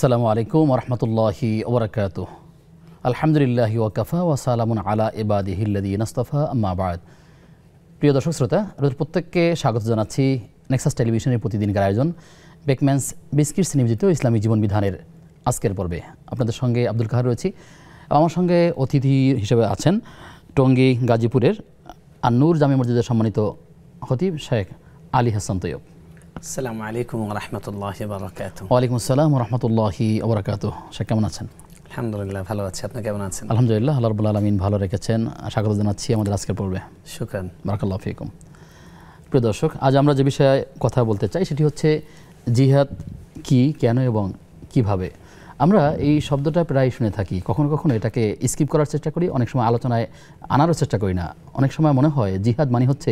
আসসালামু আলাইকুম ওরহমতুল্লাহি ওবরাকাতুহ। আলহামদুলিল্লাহি ওয়াকাফা ওয়া সালামুন আলা ইবাদিহিল্লাযীনা ইসতাফা, আম্মা বা'দ। প্রিয় দর্শক শ্রোতা, আপনাদের প্রত্যেককে স্বাগত জানাচ্ছি নেক্সাস টেলিভিশনের প্রতিদিনকার আয়োজন বেকম্যানস বিস্কিটস নিবেদিত ইসলামী জীবন বিধানের আজকের পর্বে। আপনাদের সঙ্গে আব্দুল কাহার রয়েছি। আমার সঙ্গে অতিথি হিসেবে আছেন টঙ্গী গাজীপুরের আন-নূর জামে মসজিদের সম্মানিত খতিব শেখ আলী হাসান তৈয়ব। আসসালামু আলাইকুম ওয়া রাহমাতুল্লাহি ওয়া বারাকাতুহু। ওয়া আলাইকুম আসসালাম ওয়া রাহমাতুল্লাহি ওয়া বারাকাতুহু। শেখ কেমন আছেন? আলহামদুলিল্লাহ ভালো আছি, আপনি কেমন আছেন? আলহামদুলিল্লাহ, আল্লাহ রাব্বুল আলামিন ভালো রেখেছেন। স্বাগত জানাচ্ছি আমাদের আজকের পর্বে। শুকরান। বারাকাল্লাহু ফিকুম। প্রিয় দর্শক, আজ আমরা যে বিষয়ে কথা বলতে চাই সেটি হচ্ছে জিহাদ কি, কেন এবং কিভাবে। আমরা এই শব্দটা প্রায় শুনে থাকি, কখনো কখনো এটাকে স্কিপ করার চেষ্টা করি, অনেক সময় আলোচনায় আনারও চেষ্টা করি না। অনেক সময় মনে হয় জিহাদ মানে হচ্ছে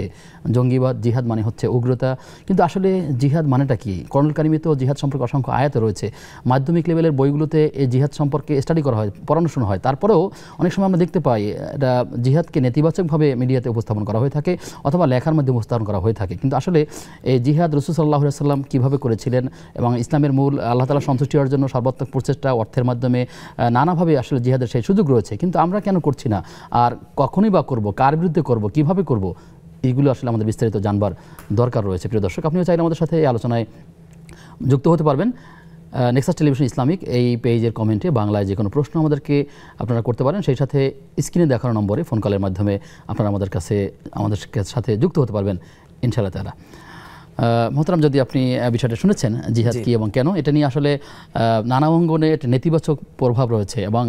জঙ্গিবাদ, জিহাদ মানে হচ্ছে উগ্রতা। কিন্তু আসলে জিহাদ মানেটা কি? করণুল কারিমে তো জিহাদ সম্পর্কে অসংখ্য আয়াত রয়েছে। মাধ্যমিক লেভেলের বইগুলোতে এই জিহাদ সম্পর্কে স্টাডি করা হয়, পড়ানো শোনা হয়। তারপরেও অনেক সময় আমরা দেখতে পাই এটা জিহাদকে নেতিবাচকভাবে মিডিয়াতে উপস্থাপন করা হয়ে থাকে অথবা লেখার মধ্যে উপস্থাপন করা হয়ে থাকে। কিন্তু আসলে এই জিহাদ রাসূল সাল্লাল্লাহু আলাইহি ওয়াসাল্লাম কীভাবে করেছিলেন এবং ইসলামের মূল আল্লাহ তাআলার সন্তুষ্টি হওয়ার জন্য সর্বাত্মক প্রচেষ্টা, অর্থের মাধ্যমে নানাভাবে আসলে জিহাদের সেই সুযোগ রয়েছে। কিন্তু আমরা কেন করছি না, আর কখনই বা করব, কার বিরুদ্ধে করব, কিভাবে করব, এইগুলো আসলে আমাদের বিস্তারিত জানবার দরকার রয়েছে। প্রিয় দর্শক, আপনিও চাইলে আমাদের সাথে এই আলোচনায় যুক্ত হতে পারবেন। নেক্সাস টেলিভিশন ইসলামিক এই পেজের কমেন্টে বাংলায় যে কোনো প্রশ্ন আমাদেরকে আপনারা করতে পারেন। সেই সাথে স্ক্রিনে দেখানো নম্বরে ফোন কলের মাধ্যমে আপনারা আমাদের সাথে যুক্ত হতে পারবেন ইনশাআল্লাহ তাআলা। মোহতারাম, যদি আপনি বিষয়টা শুনেছেন জিহাদ কি এবং কেন, এটা নিয়ে আসলে নানা অঙ্গনে একটা নেতিবাচক প্রভাব রয়েছে এবং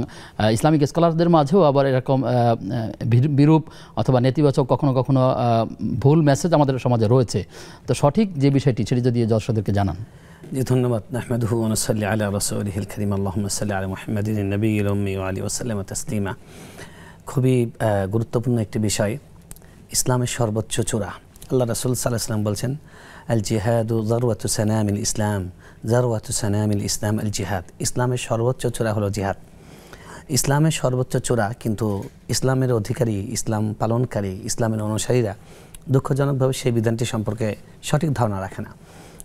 ইসলামিক স্কলারদের মাঝেও আবার এরকম বিরূপ অথবা নেতিবাচক কখনো কখনো ভুল মেসেজ আমাদের সমাজে রয়েছে। তো সঠিক যে বিষয়টি সেটি যদি দর্শকদেরকে জানান। জি, ধন্যবাদ। নাহমাদুহু ওয়া নুসাল্লি আলা রাসূলিহিল কারীম, আল্লাহুম্মা সাল্লি আলা মুহাম্মাদিন নবিয়্যিল উম্মি ওয়া আলিহি ওয়া সাল্লাম তাসলিমা। খুবই গুরুত্বপূর্ণ একটি বিষয়, ইসলামের সর্বোচ্চ চূড়া। আল্লাহ রাসূল সাল্লাল্লাহু আলাইহি ওয়াসাল্লাম বলছেন, আল জিহাদু যারওয়াতু সানামিল ইসলাম, যারওয়াতু সানামিল ইসলাম আল জিহাদ। ইসলামের সর্বোচ্চ চূড়া হলো জিহাদ। ইসলামের সর্বোচ্চ চূড়া, কিন্তু ইসলামের অধিকারী, ইসলাম পালনকারী, ইসলামের অনুসারীরা দুঃখজনকভাবে সেই বিধানটি সম্পর্কে সঠিক ধারণা রাখে না।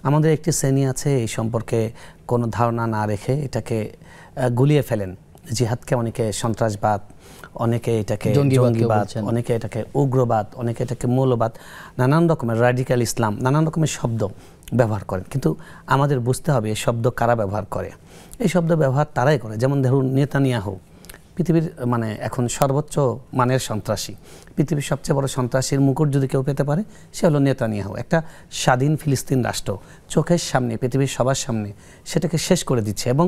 আমাদের একটি শ্রেণী আছে এই সম্পর্কে কোনো ধারণা না রেখে এটাকে গুলিয়ে ফেলেন। জিহাদকে অনেকে সন্ত্রাসবাদ, অনেকে এটাকে জঙ্গিবাদ, অনেকে এটাকে উগ্রবাদ, অনেকে এটাকে মৌলবাদ, নানান রকমের রাডিক্যাল ইসলাম, নানান রকমের শব্দ ব্যবহার করেন। কিন্তু আমাদের বুঝতে হবে এই শব্দ কারা ব্যবহার করে। এই শব্দ ব্যবহার তারাই করে, যেমন ধরুন নেতানিয়াহু পৃথিবীর এখন সর্বোচ্চ মানের সন্ত্রাসী। পৃথিবীর সবচেয়ে বড় সন্ত্রাসীর মুকুট যদি কেউ পেতে পারে সে হলো নেতানিয়াহু। একটা স্বাধীন ফিলিস্তিন রাষ্ট্র চোখের সামনে, পৃথিবীর সবার সামনে সেটাকে শেষ করে দিচ্ছে এবং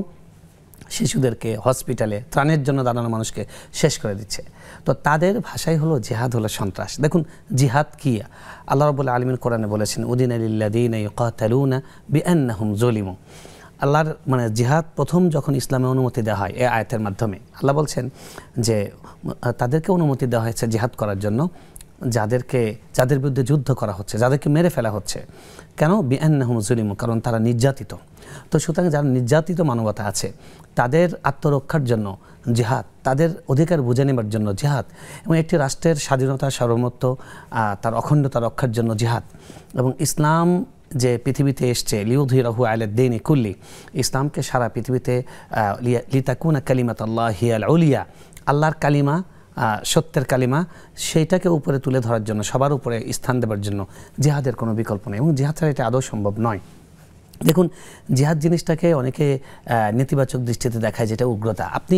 শিশুদেরকে হসপিটালে ত্রাণের জন্য দাঁড়ানো মানুষকে শেষ করে দিচ্ছে। তো তাদের ভাষাই হলো জিহাদ, হলো সন্ত্রাস। দেখুন জিহাদ কি, আল্লাহ রাব্বুল আলামিন কোরআনে বলেছেন, উদিনা লিল্লাযীনা ইউকাতালুনা বিআন্নাহুম যুলিমু। আল্লাহর জিহাদ প্রথম যখন ইসলামে অনুমতি দেওয়া হয় এই আয়াতের মাধ্যমে, আল্লাহ বলছেন যে তাদেরকে অনুমতি দেওয়া হয়েছে জিহাদ করার জন্য যাদের বিরুদ্ধে যুদ্ধ করা হচ্ছে, যাদেরকে মেরে ফেলা হচ্ছে। কেন? বিআন্নাহুম যুলিমু, কারণ তারা নির্যাতিত। তো সুতরাং যারা নির্যাতিত মানবতা আছে তাদের আত্মরক্ষার জন্য জিহাদ, তাদের অধিকার বুঝে নেবার জন্য জিহাদ, এবং একটি রাষ্ট্রের স্বাধীনতা, সার্বভৌমত্ব, তার অখণ্ডতা রক্ষার জন্য জিহাদ। এবং ইসলাম যে পৃথিবীতে এসছে, লিউযহিরাহু আলা দ্বীনি কুল্লি, ইসলামকে সারা পৃথিবীতে লিতাকুনা কালিমাতুল্লাহি আল উলিয়া, আল্লাহর কালিমা, সত্যের কালিমা, সেইটাকে উপরে তুলে ধরার জন্য, সবার উপরে স্থান দেওয়ার জন্য জিহাদের কোনো বিকল্প নেই এবং জিহাদ ছাড়া এটা আদৌ সম্ভব নয়। দেখুন জিহাদ জিনিসটাকে অনেকে নেতিবাচক দৃষ্টিতে দেখায়, যেটা উগ্রতা। আপনি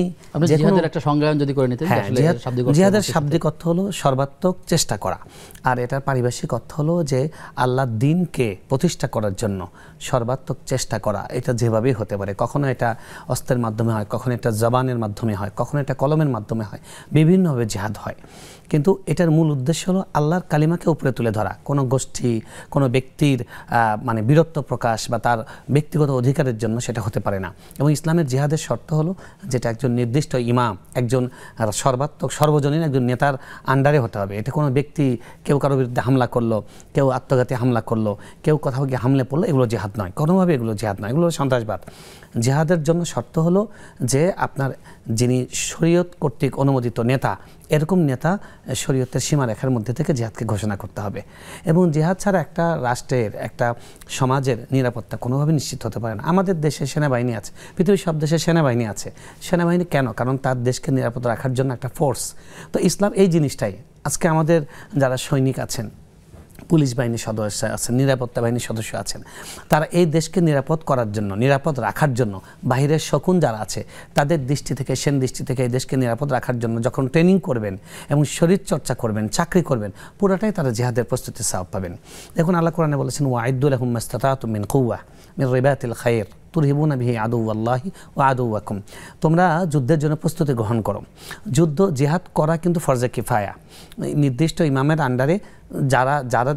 জিহাদের একটা সংজ্ঞায়ন যদি করে নিতেন। জিহাদের শাব্দিক অর্থ হলো সর্বাত্মক চেষ্টা করা, আর এটার পারিভাষিক অর্থ হলো যে আল্লাহর দ্বীনকে প্রতিষ্ঠা করার জন্য সর্বাত্মক চেষ্টা করা। এটা যেভাবেই হতে পারে, কখনো এটা অস্ত্রের মাধ্যমে হয়, কখনো এটা জবানের মাধ্যমে হয়, কখনো এটা কলমের মাধ্যমে হয়, বিভিন্নভাবে জিহাদ হয়। কিন্তু এটার মূল উদ্দেশ্য হলো আল্লাহর কালিমাকে উপরে তুলে ধরা। কোনো গোষ্ঠী, কোনো ব্যক্তির বীরত্ব প্রকাশ বা তার ব্যক্তিগত অধিকারের জন্য সেটা হতে পারে না। এবং ইসলামের জিহাদের শর্ত হলো যেটা একজন নির্দিষ্ট ইমাম, একজন সর্বাত্মক সর্বজনীন একজন নেতার আন্ডারে হতে হবে। এটা কোনো ব্যক্তি কেউ কারোর বিরুদ্ধে হামলা করলো, কেউ আত্মঘাতী হামলা করলো, কেউ কোথাও গিয়ে হামলে পড়লো, এগুলো জিহাদ নয়, কোনোভাবে এগুলো জিহাদ নয়, এগুলো সন্ত্রাসবাদ। জিহাদের জন্য শর্ত হলো যে আপনার যিনি শরীয়ত কর্তৃক অনুমোদিত নেতা, এরকম নেতা শরীয়তের সীমারেখার মধ্যে থেকে জিহাদকে ঘোষণা করতে হবে। এবং জিহাদ ছাড়া একটা রাষ্ট্রের, একটা সমাজের নিরাপত্তা কোনোভাবে নিশ্চিত হতে পারে না। আমাদের দেশে সেনাবাহিনী আছে, পৃথিবীর সব দেশে সেনাবাহিনী আছে। সেনাবাহিনী কেন? কারণ তার দেশকে নিরাপদ রাখার জন্য একটা ফোর্স। তো ইসলাম এই জিনিসটাই, আজকে আমাদের যারা সৈনিক আছেন, পুলিশ বাহিনীর সদস্য আছেন, নিরাপত্তা বাহিনীর সদস্য আছেন, তারা এই দেশকে নিরাপদ করার জন্য, নিরাপদ রাখার জন্য, বাহিরের শকুন যারা আছে তাদের দৃষ্টি থেকে, সেন দৃষ্টি থেকে এই দেশকে নিরাপদ রাখার জন্য যখন ট্রেনিং করবেন এবং শরীর চর্চা করবেন, চাকরি করবেন, পুরোটাই তারা জিহাদের প্রস্তুতির সওয়াব পাবেন। দেখুন আল্লাহ কোরআনে বলেছেন, ওয়াইদ্দু লাহুম মাসতাতাতুম মিন কুওয়া মিন রিবাতিল খায়র তুরহিবুনা বিহি আদুওয়াল্লাহি ওয়া আদুওয়াকুম। তোমরা যুদ্ধের জন্য প্রস্তুতি গ্রহণ করো। যুদ্ধ, জিহাদ করা কিন্তু ফরজে কিফায়া, নির্দিষ্ট ইমামের আন্ডারে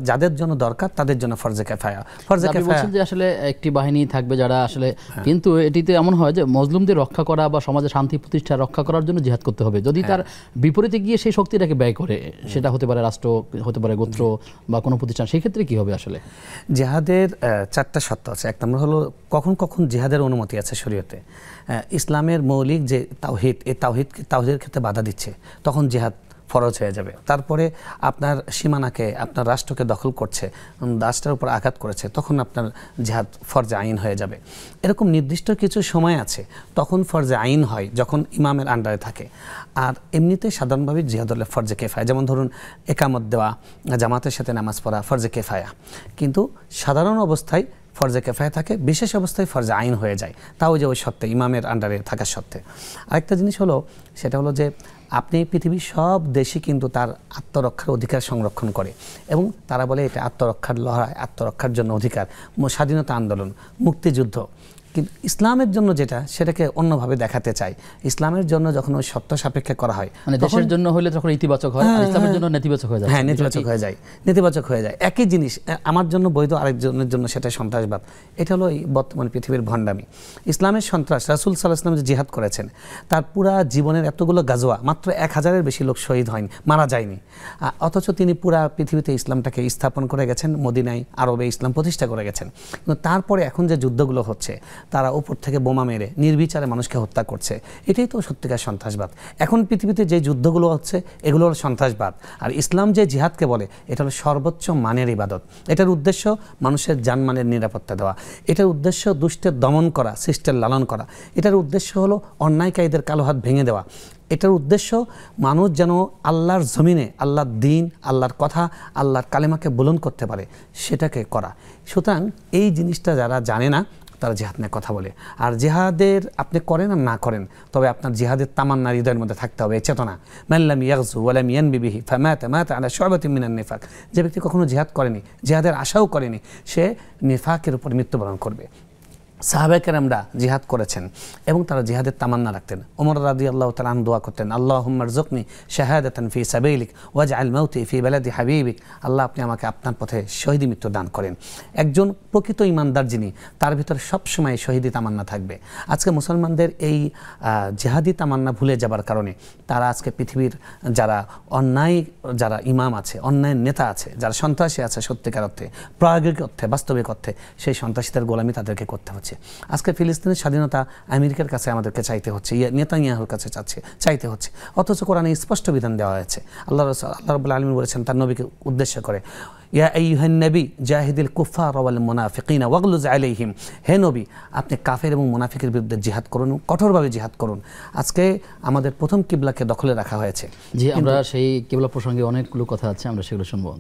যাদের জন্য দরকার তাদের জন্য ফরজে কিফায়া। ফরজে কিফায়া বলছেন যে আসলে একটি বাহিনী থাকবে যারা আসলে, কিন্তু এটিতে এমন হয় যে মজলুমদের রক্ষা করা বা সমাজে শান্তি প্রতিষ্ঠা রক্ষা করার জন্য জিহাদ করতে হবে। যদি তার বিপরীতে গিয়ে সেই শক্তিটাকে ব্যয় করে, সেটা হতে পারে রাষ্ট্র, হতে পারে গোত্র বা কোনো প্রতিষ্ঠান, সেই ক্ষেত্রে কি হবে? আসলে জিহাদের চারটা শর্ত আছে। এক নম্বর হলো কখন কখন জিহাদের অনুমতি আছে শরীয়তে। ইসলামের মৌলিক যে তাওহীদ, এই তাওহীদের ক্ষেত্রে বাধা দিচ্ছে, তখন জিহাদ ফরজ হয়ে যাবে। তারপরে আপনার সীমানাকে, আপনার রাষ্ট্রকে দখল করছে, রাষ্ট্রের উপর আঘাত করেছে, তখন আপনার জিহাদ ফরজে আইন হয়ে যাবে। এরকম নির্দিষ্ট কিছু সময় আছে তখন ফরজে আইন হয়, যখন ইমামের আন্ডারে থাকে। আর এমনিতে সাধারণভাবে জিহাদ হলে ফরজে কেফায়া, যেমন ধরুন একামত দেওয়া, জামাতের সাথে নামাজ পড়া ফরজে কেফায়া। কিন্তু সাধারণ অবস্থায় ফরজে কেফায়া থাকে, বিশেষ অবস্থায় ফরজে আইন হয়ে যায়, তাও যে ওই সত্ত্বে, ইমামের আন্ডারে থাকার সত্ত্বে। আরেকটা জিনিস হলো, সেটা হলো যে আপনি পৃথিবীর সব দেশই কিন্তু তার আত্মরক্ষার অধিকার সংরক্ষণ করে, এবং তারা বলে এটা আত্মরক্ষার লড়াই, আত্মরক্ষার জন্য অধিকার, স্বাধীনতা আন্দোলন, মুক্তিযুদ্ধ। কিন্তু ইসলামের জন্য যেটা, সেটাকে অন্যভাবে দেখাতে চাই। ইসলামের জন্য যখন ওই সত্য সাপেক্ষে করা হয়, মানে দেশের জন্য হলে তখন ইতিবাচক হয়, আর ইসলামের জন্য নেতিবাচক হয়ে যায়। হ্যাঁ, নেতিবাচক হয়ে যায়, নেতিবাচক হয়ে যায়। একই জিনিস আমার জন্য বৈধ, আরেকজনের জন্য সেটা সন্ত্রাসবাদ। এটা হলো এই বর্তমান পৃথিবীর ভণ্ডামি। ইসলামের সন্ত্রাস, রাসূল সাল্লাল্লাহু আলাইহি ওয়াসাল্লাম যে জিহাদ করেছেন, তার পুরা জীবনের এতগুলো গাজওয়া, মাত্র 1000-এর বেশি লোক শহীদ হয়নি, মারা যায়নি। অথচ তিনি পুরা পৃথিবীতে ইসলামটাকে স্থাপন করে গেছেন, মদিনায়, আরবে ইসলাম প্রতিষ্ঠা করে গেছেন। কিন্তু তারপরে এখন যে যুদ্ধগুলো হচ্ছে, তারা উপর থেকে বোমা মেরে নির্বিচারে মানুষকে হত্যা করছে, এটাই তো সত্যিকার সন্ত্রাসবাদ। এখন পৃথিবীতে যে যুদ্ধগুলো হচ্ছে, এগুলো হলো সন্ত্রাসবাদ। আর ইসলাম যে জিহাদকে বলে, এটা হলো সর্বোচ্চ মানের ইবাদত। এটার উদ্দেশ্য মানুষের জানমালের নিরাপত্তা দেওয়া, এটার উদ্দেশ্য দুষ্টের দমন করা, শিষ্টের লালন করা, এটার উদ্দেশ্য হলো অন্যায়কারীদের কালো হাত ভেঙে দেওয়া, এটার উদ্দেশ্য মানুষ যেন আল্লাহর জমিনে আল্লাহর দ্বীন, আল্লাহর কথা, আল্লাহর কালেমাকে বুলন্দ করতে পারে, সেটাকে করা। সুতরাং এই জিনিসটা যারা জানে না, তারা জিহাদ নিয়ে কথা বলে। আর জিহাদের আপনি করেন আর না করেন, তবে আপনার জিহাদের তামান্না হৃদয়ের মধ্যে থাকতে হবে, এই চেতনা। মান লাম ইয়াগজু ওয়া লাম ইয়ানবি বিহি ফামাতা মাতা আলা শু'বাতিন মিনান নিফাক। যে ব্যক্তি কখনো জিহাদ করেনি, জিহাদের আশাও করেনি, সে নিফাকের উপর মৃত্যুবরণ করবে। সাহাবায়ে কেরামরা জিহাদ করেছেন এবং তারা জিহাদের তামান্না রাখতেন। ওমর রাদিয়াল্লাহু তাআলা আনহু দোয়া করতেন, আল্লাহুম্মা রযুকনি শাহাদাতান ফি সাবিলিক ওয়াজআল মাউতি ফি বালাদি হাবিবিক। আল্লাহ, আপনি আমাকে আপনার পথে শহীদি মৃত্যু দান করেন। একজন প্রকৃত ঈমানদার যিনি, তার ভিতরে সবসময় শহীদি তামান্না থাকবে। আজকে মুসলমানদের এই জিহাদি তামান্না ভুলে যাবার কারণে তারা আজকে পৃথিবীর যারা অন্যায়, যারা ইমাম আছে, অন্যায়ের নেতা আছে, যারা সন্ত্রাসী আছে, সত্যিকার অর্থে, প্রায়োগিক অর্থে, বাস্তবিক অর্থে, সেই সন্ত্রাসীদের গোলামি তাদেরকে করতে হচ্ছে। আজকে ফিলিস্তিনের স্বাধীনতা আমেরিকার কাছে আমাদেরকে চাইতে হচ্ছে, নেতানিয়াহুর কাছে চাইতে হচ্ছে, অথচ কোরআনে স্পষ্ট বিধান দেওয়া হয়েছে। আল্লাহ রাব্বুল আলামিন বলেছেন তার নবীকে উদ্দেশ্য করে, ইয়া আইয়ুহান নবী জাহিদিল কুফার ওয়াল মুনাফিকিনা ওয়াগলুজ আলাইহিম। হে নবী, আপনি কাফের এবং মুনাফিকের বিরুদ্ধে জিহাদ করুন, কঠোরভাবে জিহাদ করুন। আজকে আমাদের প্রথম কিবলাকে দখলে রাখা হয়েছে। জি, আমরা সেই কিবলা প্রসঙ্গে অনেকগুলো কথা আছে, আমরা সেগুলো শুনবো।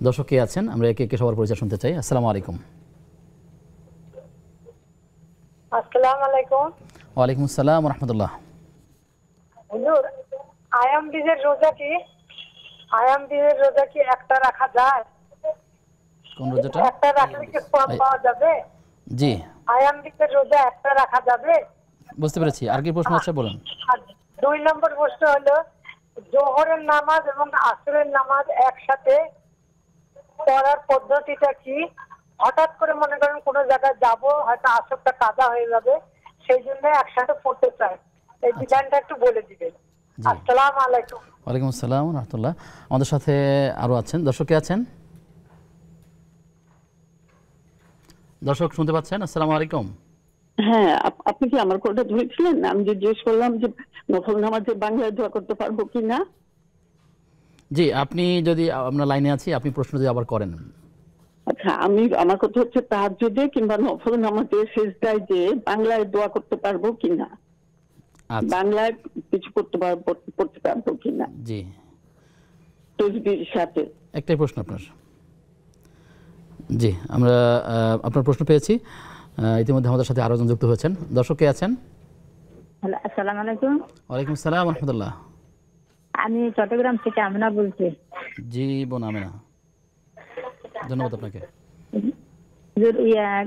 দর্শক কে আছেন, আমরা একে একে সবার পরিচয় শুনতে চাই। আসসালামু আলাইকুম। আসসালামু আলাইকুম। ওয়ালাইকুম আসসালাম ওয়া রাহমাতুল্লাহ। হুজুর, আয়াম বীজের রোজা কি একটা রাখা যায়? কোন রোজাটা? একটা রাখলে কি সওয়াব পাওয়া যাবে? জি, আয়াম বীজের রোজা একটা রাখা যাবে? বুঝতে পেরেছি। আর কি প্রশ্ন আছে বলেন। আর 2 নম্বর প্রশ্ন হলো, জোহরের নামাজ এবং আসরের নামাজ একসাথে পড়ার পদ্ধতিটা কি? হঠাৎ করে মনে করেন কোনো জায়গায় যাব, হয়তো আসরটা কাজা হয়ে যাবে, সেই জন্য একসাথে পড়তে চাই, এই বিধানটা একটু বলে দিবেন। আসসালামু আলাইকুম। ওয়ালাইকুম আসসালাম ওয়া রাহমাতুল্লাহ। আমাদের সাথে আরো আছেন, দর্শক কে আছেন? দর্শক শুনতে পাচ্ছেন? আসসালামু আলাইকুম। হ্যাঁ, আপনি কি আমার কোনটা ধরেছিলেন? আমি যে জিজ্ঞেস করলাম যে নফল নামাজে বাংলায় দোয়া করতে পারবো কিনা। জি, আপনি যদি আমরা লাইনে আছি, আপনি প্রশ্ন যদি আবার করেন। আচ্ছা, আমার কথা হচ্ছে তাহাজ্জুদে কিংবা নফল নামাজে সিজদায় যে বাংলায় দোয়া করতে পারবো কিনা, আচ্ছা, বাংলায় কিছু পড়তে পারবো কিনা জি, তসবির সাথে। একটাই প্রশ্ন আপনার। জি, আমরা আপনার প্রশ্ন পেয়েছি। ইতিমধ্যে আমাদের সাথে আরো জন যুক্ত হয়েছেন। দর্শক কে আছেন? হ্যালো, আসসালামু আলাইকুম। ওয়ালাইকুম আসসালাম ওয়া রাহমাতুল্লাহ। আমি চট্টগ্রাম থেকে আমিনা বলছি। জি বোন আমিনা, ধন্যবাদ আপনাকে।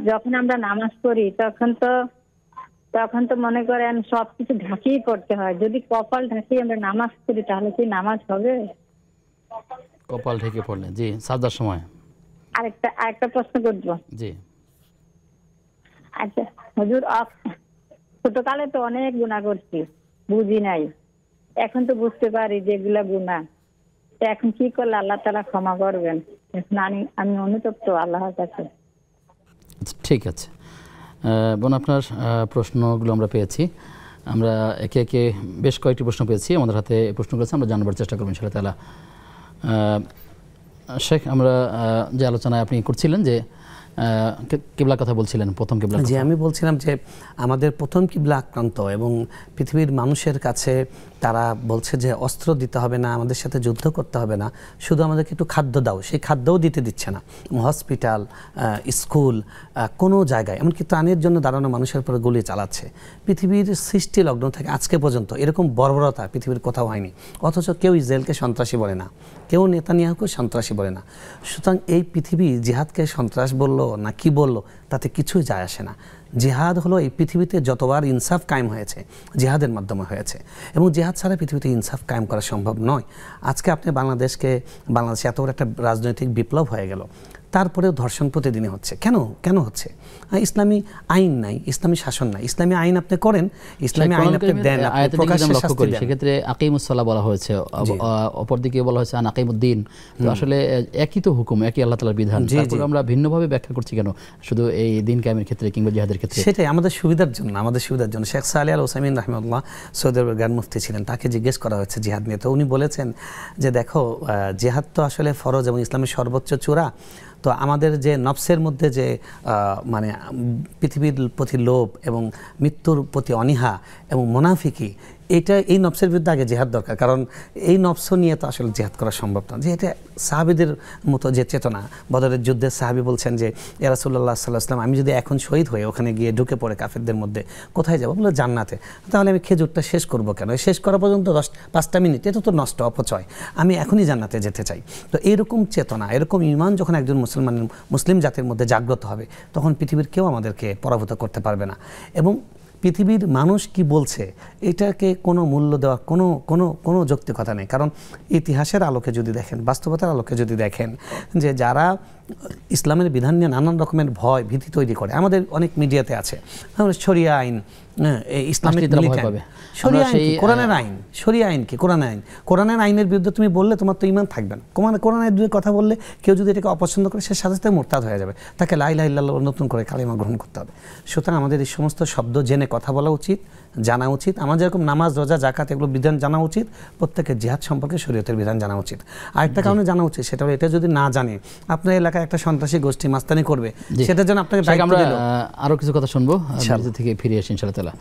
যখন আমরা নামাজ পড়ি তখন তো মনে করেন সবকিছু ঢাকিয়ে পড়তে হয়। যদি কপাল ঢাকিয়ে আমরা নামাজ পড়ি তাহলে কি নামাজ হবে? কপাল ঢেকে পড়লেন, জি, সাজদার সময়। আরেকটা প্রশ্ন করবো। জি, আচ্ছা হুজুর, ছোটকালে তো অনেক গুনাহ করছি, বুঝি নাই। এখন তো বুঝতে পারি যে এগুলা গুনাহ। তো এখন কি করলে আল্লাহ তাআলা ক্ষমা করবেন? আমি অনুতপ্ত আল্লাহর কাছে। ঠিক আছে বোন, আপনার প্রশ্নগুলো আমরা পেয়েছি। আমরা একে একে বেশ কয়েকটি প্রশ্ন পেয়েছি আমাদের হাতে। প্রশ্নগুলো আছে, আমরা জানবার চেষ্টা করব ইনশাআল্লাহ তাআলা। শেখ, আমরা যে আলোচনায় আপনি করছিলেন যে কিবলার কথা বলছিলেন, প্রথম কিবলা। জি, আমি বলছিলাম যে আমাদের প্রথম কিবলা আক্রান্ত এবং পৃথিবীর মানুষের কাছে তারা বলছে যে অস্ত্র দিতে হবে না, আমাদের সাথে যুদ্ধ করতে হবে না, শুধু আমাদেরকে একটু খাদ্য দাও। সেই খাদ্যও দিতে দিচ্ছে না। হসপিটাল, স্কুল, কোনো জায়গায় এমনকি ত্রাণের জন্য দাঁড়ানো মানুষের উপরে গুলি চালাচ্ছে। পৃথিবীর সৃষ্টি লগ্ন থেকে আজকে পর্যন্ত এরকম বর্বরতা পৃথিবীর কোথাও হয়নি। অথচ কেউ ইসরায়েলকে সন্ত্রাসী বলে না, কেউ নেতানিয়াহুকে সন্ত্রাসী বলে না। সুতরাং এই পৃথিবী জিহাদকে সন্ত্রাস বললো না কি বললো তাতে কিছুই যায় আসে না। জিহাদ হলো এই পৃথিবীতে যতবার ইনসাফ কায়েম হয়েছে জিহাদের মাধ্যমে হয়েছে, এবং জিহাদ ছাড়া পৃথিবীতে ইনসাফ কায়েম করা সম্ভব নয়। আজকে আপনি বাংলাদেশে এত বড় একটা রাজনৈতিক বিপ্লব হয়ে গেল, তারপরেও ধর্ষণ প্রতিদিনই হচ্ছে। কেন হচ্ছে? ইসলামী আইন নাই, ইসলামী শাসন নাই। ইসলামী আইন আপনি করেন, ইসলামী আইন আপনি দেন, প্রকাশ্যে শাস্তি দেন। সেক্ষেত্রে আকিমুস সালাহ বলা হয়েছে, অপরদিকে বলা হয়েছে আন আকিমুদ্দিন। তো আসলে একই তো হুকুম, একই আল্লাহ তাআলার বিধান। তারপরে আমরা ভিন্নভাবে ব্যাখ্যা করছি কেন শুধু এই দিন কায়েমের ক্ষেত্রে কিংবা জিহাদের ক্ষেত্রে? সেটাই আমাদের সুবিধার জন্য। শেখ সালেহ আল ওসাইমিন রাহিমাহুল্লাহ সৌদি আরবের গ্র্যান্ড মুফতি ছিলেন, তাকে জিজ্ঞেস করা হয়েছে জিহাদ নিয়ে। তো উনি বলেছেন যে দেখো, জিহাদ তো আসলে ফরজ এবং ইসলামের সর্বোচ্চ চূড়া। তো আমাদের যে নফসের মধ্যে যে মানে পৃথিবীর প্রতি লোভ এবং মৃত্যুর প্রতি অনীহা এবং মুনাফিকি, এই নফসের বিরুদ্ধে আগে জিহাদ দরকার। কারণ এই নফস নিয়ে তো আসলে জিহাদ করা সম্ভব না। যে এটা সাহাবীদের মতো যে চেতনা, বদরের যুদ্ধে সাহাবী বলছেন যে ইয়া রাসূলুল্লাহ সাল্লাল্লাহু আলাইহি ওয়াসাল্লাম, আমি যদি এখন শহীদ হয়ে ওখানে গিয়ে ঢুকে পড়ে কাফেরদের মধ্যে কোথায় যাবো? বলে জান্নাতে। তাহলে আমি খেজুরটা শেষ করব কেন? শেষ করা পর্যন্ত 5টা মিনিট, এটা তো নষ্ট, অপচয়। আমি এখনই জান্নাতে যেতে চাই। তো এইরকম চেতনা, এরকম ঈমান যখন একজন মুসলিম জাতির মধ্যে জাগ্রত হবে, তখন পৃথিবীর কেউ আমাদেরকে পরাভূত করতে পারবে না। এবং পৃথিবীর মানুষ কি বলছে এটাকে কোনো মূল্য দেওয়া কোনো যৌক্তিকতা নেই। কারণ ইতিহাসের আলোকে যদি দেখেন, বাস্তবতার আলোকে যদি দেখেন, যে যারা ইসলামের বিধান নিয়ে নানান রকমের ভয় ভীতি তৈরি করে, আমাদের অনেক মিডিয়াতে আছে শরিয়া আইন, ইসলামিক শরিয়া আইন কি? কোরআনের আইন। শরিয়া আইন কি? কোরআনের আইনের বিরুদ্ধে তুমি বললে তোমার তো ঈমান থাকবে না। কোরআনের বিরুদ্ধে কথা বললে কেউ যদি এটাকে অপছন্দ করে, সে সাথে সাথে মুরতাদ হয়ে যাবে। তাকে লা ইলাহা ইল্লাল্লাহ নতুন করে কালিমা গ্রহণ করতে হবে। সুতরাং আমাদের এই সমস্ত শব্দ জেনে কথা বলা উচিত, জানা উচিত। আমার যেরকম নামাজ, রোজা, জাকাত এগুলো বিধান জানা উচিত, প্রত্যেকের জিহাদ সম্পর্কে শরীয়তের বিধান জানা উচিত। আরেকটা কারণে জানা উচিত, সেটা হলো এটা যদি না জানে আপনার এলাকায় একটা সন্ত্রাসী গোষ্ঠী মাস্তানি করবে, সেটার জন্য আপনাকে দায়িত্ব দিল। আরো কিছু কথা শুনবো থেকে ফিরে আসি ইনশাআল্লাহ তাআলা।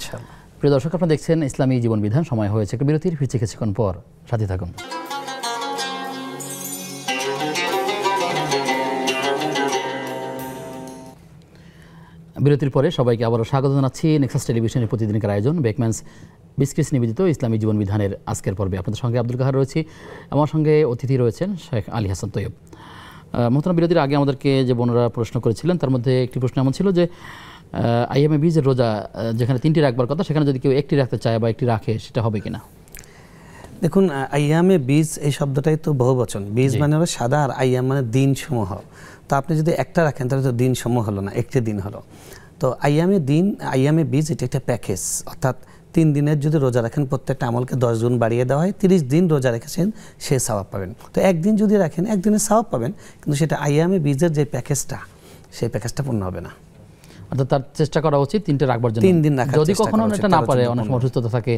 প্রিয় দর্শক, আপনারা দেখছেন ইসলামী জীবন বিধান। সময় হয়েছে একটা বিরতির, ফিরছি কিছুক্ষণ পর, সাথে থাকুন। বিরতির পরে সবাইকে আবারও স্বাগত জানাচ্ছি নেক্সাস টেলিভিশনের প্রতিদিনকার আয়োজন বেকম্যানস বিসকিস নিবেদিত ইসলামী জীবন বিধানের আজকের পর্বে। আপনাদের সঙ্গে আব্দুল কাহার রয়েছি, আমার সঙ্গে অতিথি রয়েছেন শেখ আলী হাসান তৈয়ব। মোহতারাম, বিরতির আগে আমাদেরকে যে বোনেরা প্রশ্ন করেছিলেন, তার মধ্যে একটি প্রশ্ন এমন ছিল যে আইয়ামে বীজের রোজা যেখানে 3টি রাখবার কথা, সেখানে যদি কেউ 1টি রাখতে চায় বা 1টি রাখে, সেটা হবে কিনা? দেখুন, আইয়ামে বীজ এই শব্দটাই তো বহুবচন। বীজ মানে হলো সাদা, আর আইয়াম মানে দিন সমূহ। তো আপনি যদি একটা রাখেন তাহলে তো দিন সমূহ হলো না, 1টি দিন হলো। তো আইয়ামে বীজ এটা একটা প্যাকেজ। অর্থাৎ 3 দিনের যদি রোজা রাখেন, প্রত্যেকটা আমলকে 10 গুণ বাড়িয়ে দেওয়া হয়। 30 দিন রোজা রেখেছেন, সে সওয়াব পাবেন। তো 1 দিন যদি রাখেন, 1 দিনের সওয়াব পাবেন, কিন্তু সেটা আইয়ামে বীজের যে প্যাকেজটা, সেই প্যাকেজটা পূর্ণ হবে না। অর্থাৎ তার চেষ্টা করা উচিত 3টা রাখবার জন্য। 3 দিন রাখার যদি চেষ্টা কখনো করা উচিত, এটা না 13 পারে, জন্য অনেক সময় অসুস্থতা থাকে,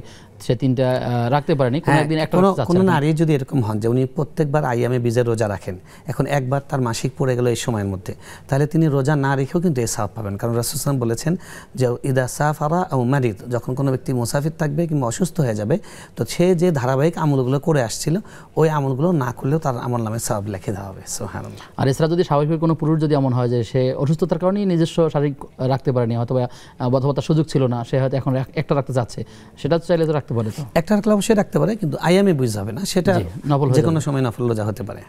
সে 3টা রাখতে পারেনি, কোনো হ্যাঁ, একদিন একটা কোনো রাখতে চাচ্ছে কোনো না। নারী যদি এরকম হন যে উনি প্রত্যেকবার আইয়ামে বীজের রোজা রাখেন, এখন একবার তার মাসিক পড়ে গেল এই সময়ের মধ্যে, তাহলে তিনি রোজা না রেখেও কিন্তু এই সাফ পাবেন। কারণ রাসূল সাল্লাল্লাহু আলাইহি ওয়াসাল্লাম বলেছেন যে ইদা সাফারা আও মারিদ, যখন কোনো ব্যক্তি মুসাফির থাকবে কিংবা অসুস্থ হয়ে যাবে, তো সে যে ধারাবাহিক আমলগুলো করে আসছিল ওই আমলগুলো না করলেও তার আমল নামে সওয়াব লিখে দেওয়া হবে। সুবহানাল্লাহ। আর এছাড়া যদি স্বাভাবিক কোনো পুরুষ যদি এমন হয় যে সে অসুস্থতার কারণেই নিজস্ব শারীরিক রাখতে পারেনি, অথবা তার সুযোগ ছিল না, সে হয়তো এখন একটা রাখতে যাচ্ছে, সেটা চাইলে তো রাখতে পারে। তো একটা রাখলে অবশ্যই রাখতে পারে, কিন্তু আইয়ামে বুঝ হবে না, সেটা নফল যে কোনো সময় নফল রোজা হতে পারে।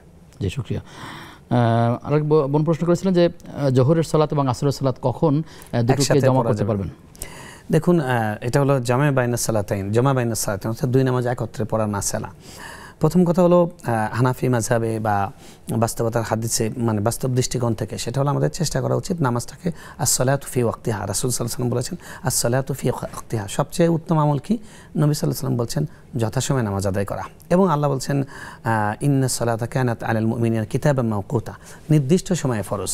জি, শুকরিয়া। আরেক বোন প্রশ্ন করেছিলেন যে জোহরের সালাত এবং আসরের সালাত কখন দুটোকে জমা করতে পারবেন? দেখুন, এটা হলো জামা বাইনাস সালাতাইন, জমা বাইনাস সালাতাইন অর্থাৎ 2 নামাজ একত্রে পড়ার মাসালা। প্রথম কথা হলো হানাফি মাযহাবে বা বাস্তবতার হাদিসে, মানে বাস্তব দৃষ্টিকোণ থেকে, সেটা হলো আমাদের চেষ্টা করা উচিত নামাজটাকে আস-সালাতু ফি ওয়াক্তিহা। রাসূল সাল্লাল্লাহু আলাইহি ওয়াসাল্লাম বলেছেন আস-সালাতু ফি ওয়াক্তিহা। সবচেয়ে উত্তম আমল কি? নবী সাল্লাল্লাহু আলাইহি ওয়াসাল্লাম বলছেন যথাসময়ে নামাজ আদায় করা, এবং আল্লাহ বলছেন ইন্নাস সালাতা কানাত আলাল মুমিনিনা কিতাবাম মাওকুতা, নির্দিষ্ট সময়ে ফরজ।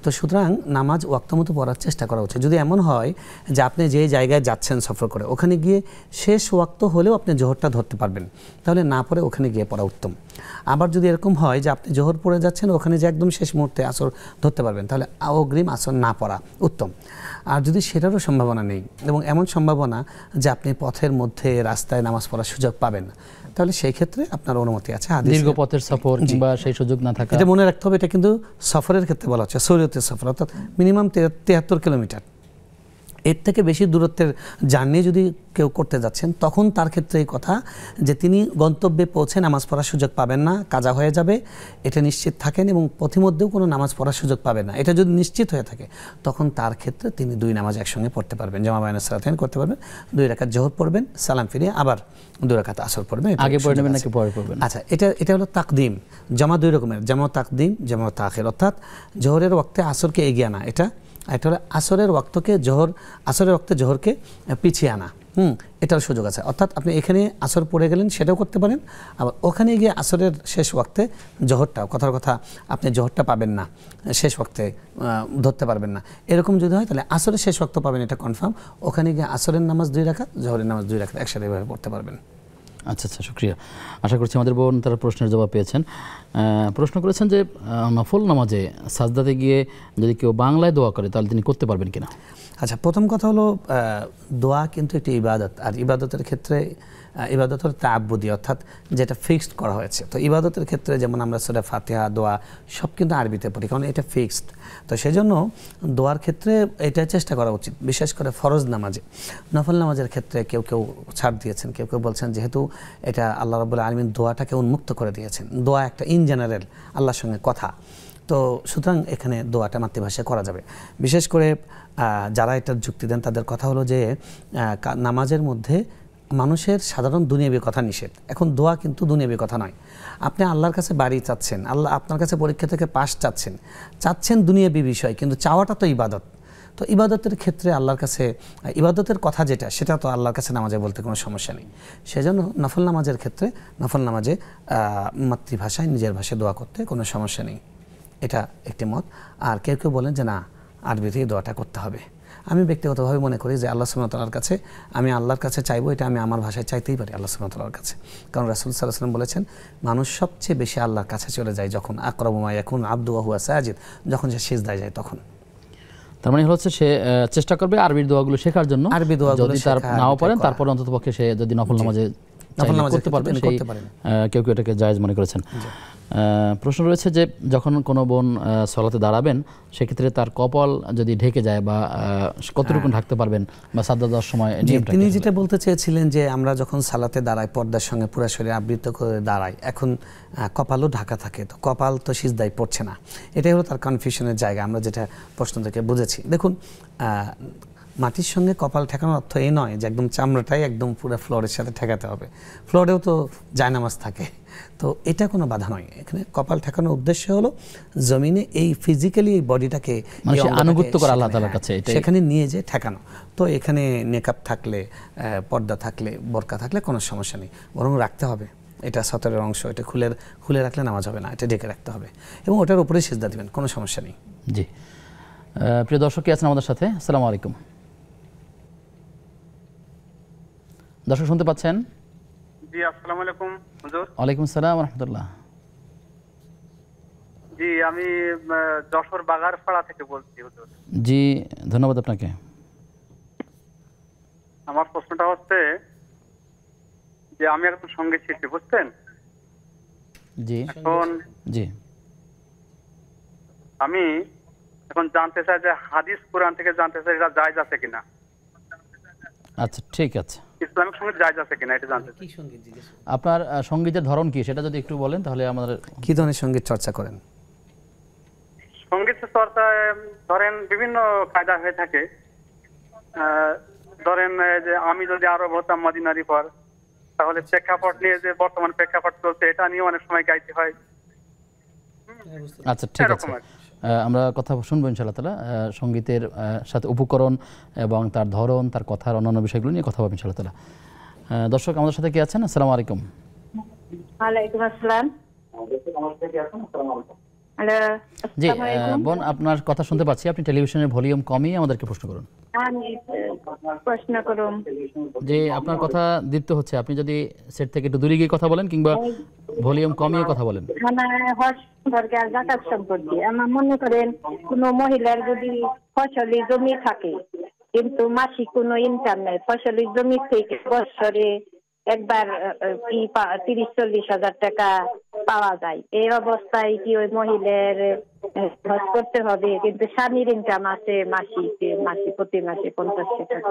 তো সুতরাং নামাজ ওয়াক্ত মতো পড়ার চেষ্টা করা উচিত। যদি এমন হয় যে আপনি যে জায়গায় যাচ্ছেন সফর করে, ওখানে গিয়ে শেষ ওয়াক্ত হলেও আপনি জোহরটা ধরতে পারবেন, তাহলে না পড়ে ওখানে গিয়ে পড়া উত্তম। আবার যদি এরকম হয় যে আপনি জোহর পড়ে যাচ্ছেন, ওখানে যে একদম শেষ মুহূর্তে আসর ধরতে পারবেন, তাহলে অগ্রিম আসর না পড়া উত্তম। আর যদি সেটারও সম্ভাবনা নেই, এবং এমন সম্ভাবনা যে আপনি পথের মধ্যে রাস্তায় নামাজ পড়ার সুযোগ পাবেন, তাহলে সেই ক্ষেত্রে আপনার অনুমতি আছে। দীর্ঘ পথের সফর কিংবা সেই সুযোগ না থাকা, এটা মনে রাখতে হবে। এটা কিন্তু সফরের ক্ষেত্রে বলা হচ্ছে, শরীয়তের সফর, অর্থাৎ মিনিমাম 73 কিলোমিটার। এর থেকে বেশি দূরত্বের জার্নি যদি কেউ করতে যাচ্ছেন, তখন তার ক্ষেত্রে এই কথা যে তিনি গন্তব্যে পৌঁছে নামাজ পড়ার সুযোগ পাবেন না, কাজা হয়ে যাবে, এটা নিশ্চিত থাকেন, এবং পথিমধ্যেও কোনো নামাজ পড়ার সুযোগ পাবেন না, এটা যদি নিশ্চিত হয়ে থাকে, তখন তার ক্ষেত্রে তিনি 2 নামাজ একসঙ্গে পড়তে পারবেন, জামা বাইনাস সালাতাইন করতে পারবেন। 2 রাকাত জোহর পড়বেন, সালাম ফিরিয়ে আবার 2 রাকাত আসর পড়বেন। আগে পড়ে নেবেন নাকি পরে পড়বেন? আচ্ছা, এটা হলো তাকদিম। জামা 2 রকমের, জামা তাকদিম, জামা তাখির, অর্থাৎ জোহরের ওয়াক্তে আসরকে এগিয়ে আনা, এটা হলো আসরের ওয়াক্তকে আসরের ওয়াক্তে জোহরকে পিছিয়ে আনা। এটার সুযোগ আছে। অর্থাৎ আপনি এখানে আসর পড়ে গেলেন, সেটাও করতে পারেন, আবার ওখানে গিয়ে আসরের শেষ ওয়াক্তে জোহরটা, কথার কথা আপনি জোহরটা পাবেন না, শেষ ওয়াক্তে ধরতে পারবেন না, এরকম যদি হয় তাহলে আসরের শেষ ওয়াক্ত পাবেন, এটা কনফার্ম। ওখানে গিয়ে আসরের নামাজ 2 রাকাত, জোহরের নামাজ 2 রাকাত একসাথে এভাবে পড়তে পারবেন। আচ্ছা, শুকরিয়া। আশা করছি আমাদের বোন তার প্রশ্নের জবাব পেয়েছেন। প্রশ্ন করেছেন যে নফল নামাজে সাজদাতে গিয়ে যদি কেউ বাংলায় দোয়া করে, তাহলে তিনি করতে পারবেন কিনা? আচ্ছা, প্রথম কথা হলো দোয়া কিন্তু একটি ইবাদত, আর ইবাদতের ক্ষেত্রে ইবাদত হলো তাআব্বুদি, অর্থাৎ যেটা ফিক্সড করা হয়েছে। তো ইবাদতের ক্ষেত্রে যেমন আমরা সূরা ফাতিহা, দোয়া সব কিন্তু আরবিতে পড়ি, কারণ এটা ফিক্সড। তো সেজন্য দোয়ার ক্ষেত্রে এটা চেষ্টা করা উচিত, বিশেষ করে ফরজ নামাজে। নফল নামাজের ক্ষেত্রে কেউ ছাড় দিয়েছেন, কেউ বলছেন যেহেতু এটা আল্লাহ রাব্বুল আলামিন দোয়াটাকে উন্মুক্ত করে দিয়েছেন, দোয়া একটা ইন জেনারেল আল্লাহর সঙ্গে কথা, তো সুতরাং এখানে দোয়াটা মাতৃভাষায় করা যাবে। বিশেষ করে যারা এটার যুক্তি দেন, তাদের কথা হলো যে নামাজের মধ্যে মানুষের সাধারণ দুনিয়াবী কথা নিষেধ। এখন দোয়া কিন্তু দুনিয়াবী কথা নয়। আপনি আল্লাহর কাছে বাড়ি চাচ্ছেন, আল্লাহ আপনার কাছে পরীক্ষা থেকে পাস চাচ্ছেন দুনিয়াবী বিষয়, কিন্তু চাওয়াটা তো ইবাদত। তো ইবাদতের ক্ষেত্রে আল্লাহর কাছে ইবাদতের কথা যেটা, সেটা তো আল্লাহর কাছে নামাজে বলতে কোনো সমস্যা নেই। সেজন্য নফল নামাজের ক্ষেত্রে নফল নামাজে মাতৃভাষায় নিজের ভাষায় দোয়া করতে কোনো সমস্যা নেই, এটা একটি মত। আর কেউ বলেন যে না, আরবিতেই দোয়াটা করতে হবে। আমি ব্যক্তিগতভাবে মনে করি যে আল্লাহ সুবহানাহু ওয়া তাআলার কাছে আমি আল্লাহর কাছে চাইবো, এটা আমি আমার ভাষায় চাইতেই পারি আল্লাহ সুবহানাহু ওয়া তাআলার কাছে। কারণ রাসূল সাল্লাল্লাহু আলাইহি ওয়াসাল্লাম বলেছেন, মানুষ সবচেয়ে বেশি আল্লাহর কাছে চলে যায় যখন আকরাবু মা ইয়াকুনু আবদু ওয়া হুয়া সাজিদ, যখন সে সিজদায় যায় তখন। তার মানে হচ্ছে সে চেষ্টা করবে আরবির দোয়াগুলো শেখার জন্য, আরবি দোয়াগুলো যদি তার নাও পারেন তারপর অন্ততপক্ষে সে যদি নফল নামাজে করতে পারবেন, কেউ এটাকে জায়েজ মনে করেছেন। প্রশ্ন রয়েছে যে যখন কোনো বোন সালাতে দাঁড়াবেন, সেক্ষেত্রে তার কপাল যদি ঢেকে যায় বা কতটুকু ঢাকতে পারবেন, বা সাজদা দেওয়ার সময় তিনি যেটা বলতে চেয়েছিলেন যে আমরা যখন সালাতে দাঁড়াই, পর্দার সঙ্গে পুরো শরীর আবৃত করে দাঁড়াই, এখন কপালও ঢাকা থাকে, তো কপাল তো সিজদায় পড়ছে না। এটাই হলো তার কনফিউশনের জায়গা, আমরা যেটা প্রশ্ন থেকে বুঝেছি। দেখুন, মাটির সঙ্গে কপাল ঠেকানোর অর্থ এই নয় যে একদম চামড়াটাই একদম পুরো ফ্লোরের সাথে ঠেকাতে হবে, ফ্লোরেও তো জায়নামাজ থাকে, তো এটা কোনো বাধা নয়। এখানে কপাল ঠেকানোর উদ্দেশ্য হলো জমিনে এই ফিজিক্যালি এই বডিটাকে আনুগত্য করা আল্লাহ তাআলার কাছে, সেখানে নিয়ে যে ঠেকানো। তো এখানে নেকাব থাকলে, পর্দা থাকলে, বোরকা থাকলে কোনো সমস্যা নেই, বরং রাখতে হবে। এটা সতরের অংশ, এটা খুলে রাখলে নামাজ হবে না, এটা ঢেকে রাখতে হবে, এবং ওটার উপরে সিজদা দিবেন, কোনো সমস্যা নেই। জি, প্রিয় দর্শক কে আছেন আমাদের সাথে? আসসালামু আলাইকুম। দর্শক শুনতে পাচ্ছেন? জি, আসসালামু আলাইকুম হুজুর। ওয়ালাইকুম আসসালাম ওয়া রাহমাতুল্লাহ। জি, আমি যশোর বাগারপাড়া থেকে বলছি হুজুর। জি, ধন্যবাদ আপনাকে। আমার প্রশ্নটা হচ্ছে যে আমি একজন সঙ্গীত শিল্পী, বুঝছেন? জি এখন জি আমি জানতে চাই যে হাদিস কোরআন থেকে জানতে চাই এটা জায়েজ আছে কিনা, আচ্ছা ঠিক আছে। ইসলামিক সঙ্গীত জায়েজ আছে কিনা এটা জানতে চাই। আপনার সঙ্গীতের ধরন কি সেটা যদি একটু বলেন তাহলে আমাদের। কি ধরনের সঙ্গীত চর্চা করেন? সঙ্গীত চর্চায় ধরেন বিভিন্ন কায়দা হয়ে থাকে। ধরেন যে আমি যদি আরব হতাম মদিনারই পর, তাহলে প্রেক্ষাপট নিয়ে যে বর্তমান প্রেক্ষাপট চলছে এটা নিয়ে অনেক সময় গাইতে হয়। আচ্ছা ঠিক আছে, আমরা কথা শুনবো ইনশাআল্লাহ তাআলা। সঙ্গীতের সাথে উপকরণ এবং তার ধরন, তার কথার অন্যান্য বিষয়গুলো নিয়ে কথা বলবো ইনশাআল্লাহ তাআলা। দর্শক আমাদের সাথে কে আছেন? আসসালামু আলাইকুম। ওয়ালাইকুম আসসালাম। জি বোন, আপনার কথা শুনতে পাচ্ছি, আপনি টেলিভিশনের ভলিউম কমিয়ে আমাদেরকে প্রশ্ন করুন। আমি প্রশ্ন করুম যে আপনার কথা দীপ্ত হচ্ছে, আপনি যদি সেট থেকে একটু দূরে গিয়ে কথা বলেন কিংবা ভলিউম কমিয়ে কথা বলেন। হজ সম্পর্কে আর যাকাত সম্পর্কে আমার মনে করেন কোনো মহিলার যদি ফসলি জমি থাকে কিন্তু মাসিক কোনো ইনকাম নেই, ফসলি জমি থেকে বছরে একবার 30-40 হাজার টাকা পাওয়া যায়, এই অবস্থায় কি ওই মহিলার হজ করতে হবে? কিন্তু স্বামীর ইনকাম আছে প্রতি মাসে 50 টাকা।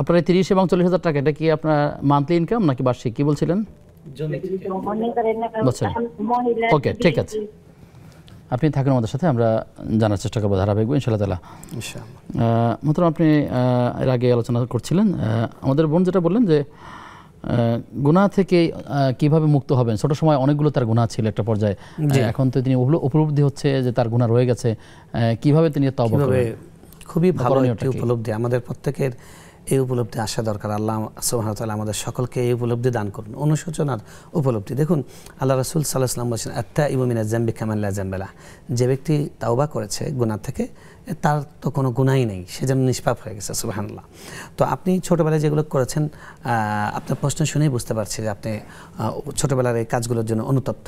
আপনার 30 এবং 40 হাজার টাকা এটা কি আপনার মান্থলি ইনকাম নাকি বার্ষিক, কি বলছিলেন? ওকে ঠিক আছে, আপনি থাকেন আমাদের সাথে, আমরা জানার চেষ্টা করবো ধারাবাহিক ইনশাআল্লাহ তাআলা। মোহতারাম, আপনি এর আগে আলোচনা করছিলেন, আমাদের বোন যেটা বললেন যে গুনাহ থেকে কিভাবে মুক্ত হবেন। ছোট সময় অনেকগুলো তার গুনাহ ছিল একটা পর্যায়ে, এখন তো তিনি উপলব্ধি হচ্ছে যে তার গুনাহ রয়ে গেছে, কিভাবে তিনি তওবা করবেন? খুবই ভালো একটি উপলব্ধি, আমাদের প্রত্যেকের এই উপলব্ধি আসা দরকার। আল্লাহ সুবহানাহু ওয়া তাআলা আমাদের সকলকে এই উপলব্ধি দান করুন, অনুশোচনার উপলব্ধি। দেখুন আল্লাহ রাসূল সাল্লাল্লাহু আলাইহি ওয়াসাল্লাম বলেছেন, আত-তাইবু মিনাজ যামবি কামান লা যামবা লাহ। যে ব্যক্তি তাওবা করেছে গুনাহ থেকে, তার তো কোনো গুনাহই নেই, সে যেন নিষ্পাপ হয়ে গেছে। সুবহানাল্লাহ। তো আপনি ছোটবেলায় যেগুলো করেছেন, আপনার প্রশ্ন শুনেই বুঝতে পারছি যে আপনি ছোটবেলার এই কাজগুলোর জন্য অনুতপ্ত।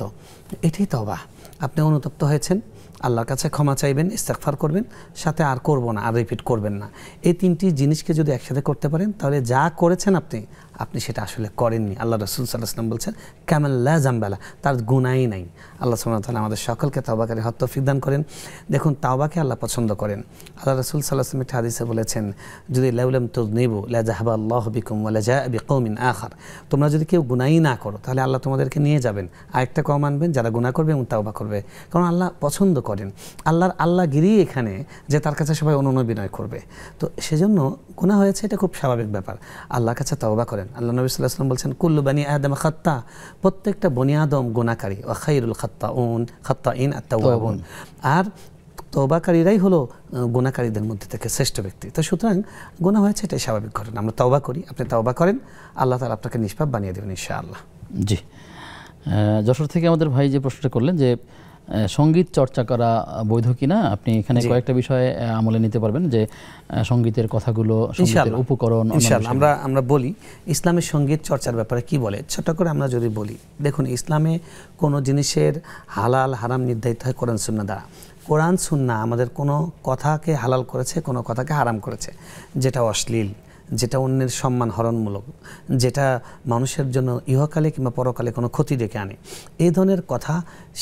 এটাই তাওবা, আপনি অনুতপ্ত হয়েছেন, আল্লাহর কাছে ক্ষমা চাইবেন, ইস্তেগফার করবেন, সাথে আর করব না, আর রিপিট করবেন না। এই তিনটি জিনিসকে যদি একসাথে করতে পারেন তাহলে যা করেছেন আপনি সেটা আসলে করেননি। আল্লাহ রাসূল সাল্লাল্লাহু আলাইহি ওয়াসাল্লাম বলছেন কামাল লা যামবা লাহ, তার গুনাহই নাই। আল্লাহ সুবহানাহু ওয়া তাআলা আমাদের সকলকে তাওবাকারী হক তৌফিক দান করেন। দেখুন তাওবাকে আল্লাহ পছন্দ করেন। আল্লাহ রাসূল সাল্লাল্লাহু আলাইহি ওয়াসাল্লাম হাদিসে বলেছেন, যদি লাউলাম তুযনিবু লা যাহাবা আল্লাহু বিকুম ওয়া লা জাআ বিকওমিন আখার, তোমরা যদি কেউ গুনাহই না করো তাহলে আল্লাহ তোমাদেরকে নিয়ে যাবেন আরেকটা কওম আনবেন যারা গুনাহ করবে এবং তাওবা করবে। কারণ আল্লাহ পছন্দ করেন, আল্লাহগিরি এখানে যে তার কাছে সবাই অনুনয় করবে। তো সেজন্য গুনাহ হয়েছে, এটা খুব স্বাভাবিক ব্যাপার, আল্লাহর কাছে তাওবা করেন। আল্লাহ নবী সাল্লাল্লাহু আলাইহি ওয়াসাল্লাম বলছেন, কুল্লু বানি আদম খাত্তা, প্রত্যেকটা বনি আদম গুনাহকারী, ওয়া খায়রুল খাত্তাইন আত-তাওয়াবুন, আর তওবাকারীরাই হলো গুনাহকারীদের মধ্যে থেকে শ্রেষ্ঠ ব্যক্তি। তো সুতরাং গুনাহ হয়েছে, এটাই স্বাভাবিক ঘটনা, আমরা তাওবা করি, আপনি তাওবা করেন, আল্লাহ তাআলা আপনাকে নিষ্পাপ বানিয়ে দেবেন ইনশাআল্লাহ। জি, যশোর থেকে আমাদের ভাই যে প্রশ্নটা করলেন যে সঙ্গীত চর্চা করা বৈধ কিনা, আপনি এখানে কয়েকটা বিষয়ে আমলে নিতে পারবেন, যে সঙ্গীতের কথাগুলো, সঙ্গীতের উপকরণ ইনশাআল্লাহ আমরা বলি। ইসলামের সঙ্গীত চর্চার ব্যাপারে কি বলে ছোট করে আমরা যদি বলি, দেখুন ইসলামে কোনো জিনিসের হালাল হারাম নির্ধারিত হয় কোরআন সুন্নাহ দ্বারা। কোরআন সুন্নাহ আমাদের কোনো কথাকে হালাল করেছে, কোনো কথাকে হারাম করেছে, যেটা অশ্লীল, যেটা অন্যের সম্মান হরণমূলক, যেটা মানুষের জন্য ইহকালে কিংবা পরকালে কোনো ক্ষতি ডেকে আনে, এই ধরনের কথা,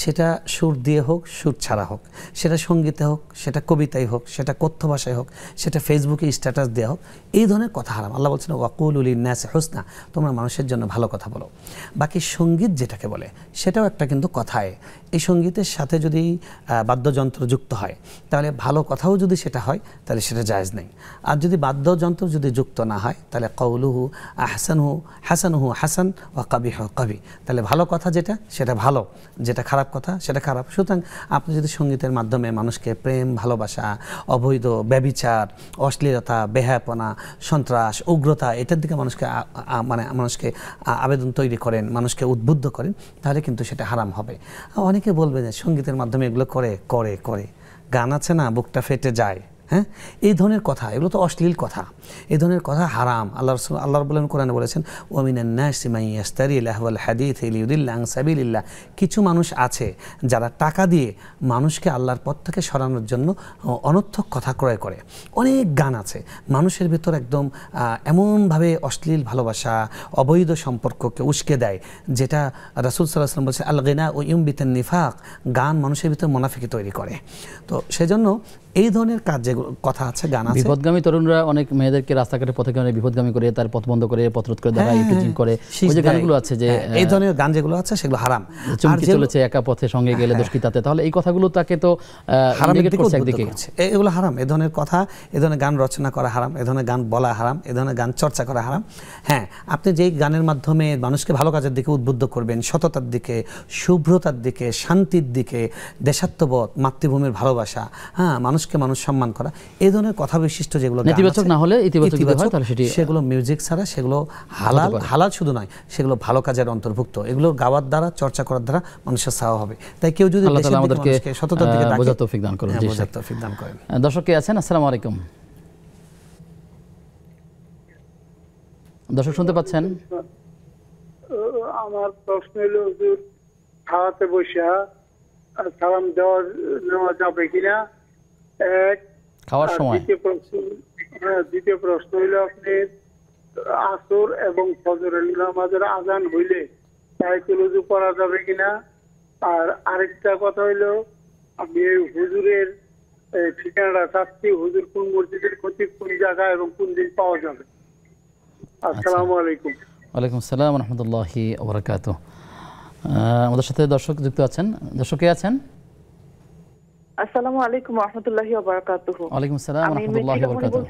সেটা সুর দিয়ে হোক, সুর ছাড়া হোক, সেটা সঙ্গীতে হোক, সেটা কবিতায় হোক, সেটা কথ্য ভাষায় হোক, সেটা ফেসবুকে স্ট্যাটাস দেওয়া হোক, এই ধরনের কথা হারাম। আল্লাহ বলছেন ওয়াকুলু লিন্নাসি হুসনা, তোমরা মানুষের জন্য ভালো কথা বলো। বাকি সঙ্গীত যেটাকে বলে সেটাও একটা কিন্তু কথায়, এই সঙ্গীতের সাথে যদি বাদ্যযন্ত্র যুক্ত হয় তাহলে ভালো কথাও যদি সেটা হয় তাহলে সেটা জায়েজ নেই। আর যদি বাদ্যযন্ত্র যদি যুক্ত অন্তর্ভুক্ত না হয় তাহলে কওলুহু আহসানুহু হাসানুহু হাসান ওয়া কাবিহু কাবি, তাহলে ভালো কথা যেটা সেটা ভালো, যেটা খারাপ কথা সেটা খারাপ। সুতরাং আপনি যদি সঙ্গীতের মাধ্যমে মানুষকে প্রেম, ভালোবাসা, অবৈধ, ব্যভিচার, অশ্লীলতা, বেহায়াপনা, সন্ত্রাস, উগ্রতা এটার দিকে মানুষকে মানুষকে আবেদন তৈরি করেন, মানুষকে উদ্বুদ্ধ করেন, তাহলে কিন্তু সেটা হারাম হবে। অনেকে বলবে যে সঙ্গীতের মাধ্যমে এগুলো করে করে করে গান আছে না বুকটা ফেটে যায়, হ্যাঁ, এই ধরনের কথা, এগুলো তো অশ্লীল কথা, এই ধরনের কথা হারাম। আল্লাহ রাব্বুল আলামিন কোরআনে বলেছেন ওয়া মিনান নাসি মান ইয়াশতারি লাহওয়াল হাদিথ লিয়ুদিল্লা আন সাবিলিল্লাহ, কিছু মানুষ আছে যারা টাকা দিয়ে মানুষকে আল্লাহর পথ থেকে সরানোর জন্য অনর্থক কথা ক্রয় করে। অনেক গান আছে মানুষের ভিতর একদম এমনভাবে অশ্লীল ভালোবাসা, অবৈধ সম্পর্ককে উস্কে দেয়, যেটা রাসূল সাল্লাল্লাহু আলাইহি ওয়াসাল্লাম বলেছেন আল গিনা ওয়া ইউমবিতুন নিফাক, গান মানুষের ভিতর মুনাফিকি তৈরি করে। তো সেজন্য এই ধরনের কাজ যেগুলো কথা আছে, গান আছে। বিপদগামী তরুণরা অনেক মেয়েদেরকে রাস্তাঘাটে পথে বিপদগামী করে তার পথ বন্ধ করে পথরোধ করে দেয়, প্রিচিং করে, ওই যে গানগুলো আছে যে এই ধরনের গান যেগুলো আছে সেগুলো হারাম। চুমকি চলেছে একা পথে সঙ্গে গেলে দুষ্কৃতাতে, তাহলে এই কথাগুলো তাকে তো হারামের দিকে উদ্বুদ্ধ করছে। এগুলো হারাম, এই ধরনের কথা, এই ধরনের গান রচনা করা হারাম, এই ধরনের গান বলা হারাম, এই ধরনের গান চর্চা করা হারাম। হ্যাঁ, আপনি যেই গানের মাধ্যমে মানুষকে ভালো কাজের দিকে উদ্বুদ্ধ করবেন, সততার দিকে, শুভ্রতার দিকে, শান্তির দিকে, দেশাত্মবোধ, মাতৃভূমির ভালোবাসা, হ্যাঁ, মানুষকে মানুষ সম্মান করা, এই ধরনের কথা বিশিষ্ট যেগুলো নেতিবাচক না হলে ইতিবাচক হয়, তাহলে সেগুলো মিউজিক ছাড়া সেগুলো হালাল, হালাল শুধু নয়, সেগুলো ভালো কাজের অন্তর্ভুক্ত। এগুলো গাওয়ার দ্বারা, চর্চা করার দ্বারা মানুষের সাওয়া হবে। তাই কেউ যদি আল্লাহ তাআলা আমাদেরকে সততার দিকে ডাকে, বোঝার তৌফিক দান করুন। জি, বোঝার তৌফিক দান করেন। দর্শক কে আছেন? আসসালামু আলাইকুম। দর্শক শুনতে পাচ্ছেন? আমার প্রশ্ন হলো হুজুর, খাওয়াতে বসা সালাম নেওয়া যাবে কিনা, এক। খাওয়ার সময়। দ্বিতীয় প্রশ্ন হইলো আপনি আসর এবং ফজরের নামাজের আজান হইলে তায়াতুল ওযু পড়া যাবে কিনা। আর আরেকটা কথা হইলো, আমি হুজুরের ঠিকানাটা চাচ্ছি, হুজুর কোন মসজিদের খতিব, কোন জায়গায় এবং কোন দিন পাওয়া যাবে। আসসালামু আলাইকুম। ওয়ালাইকুম আসসালাম ওয়া রাহমাতুল্লাহি ওয়া বারাকাতুহু। আমাদের সাথে দর্শক যুক্ত আছেন। দর্শক কে আছেন? আসসালামু আলাইকুম ওয়া রাহমাতুল্লাহি ওয়া বারাকাতুহু। ওয়ালাইকুম আসসালাম ওয়া রাহমাতুল্লাহি ওয়া বারাকাতুহু।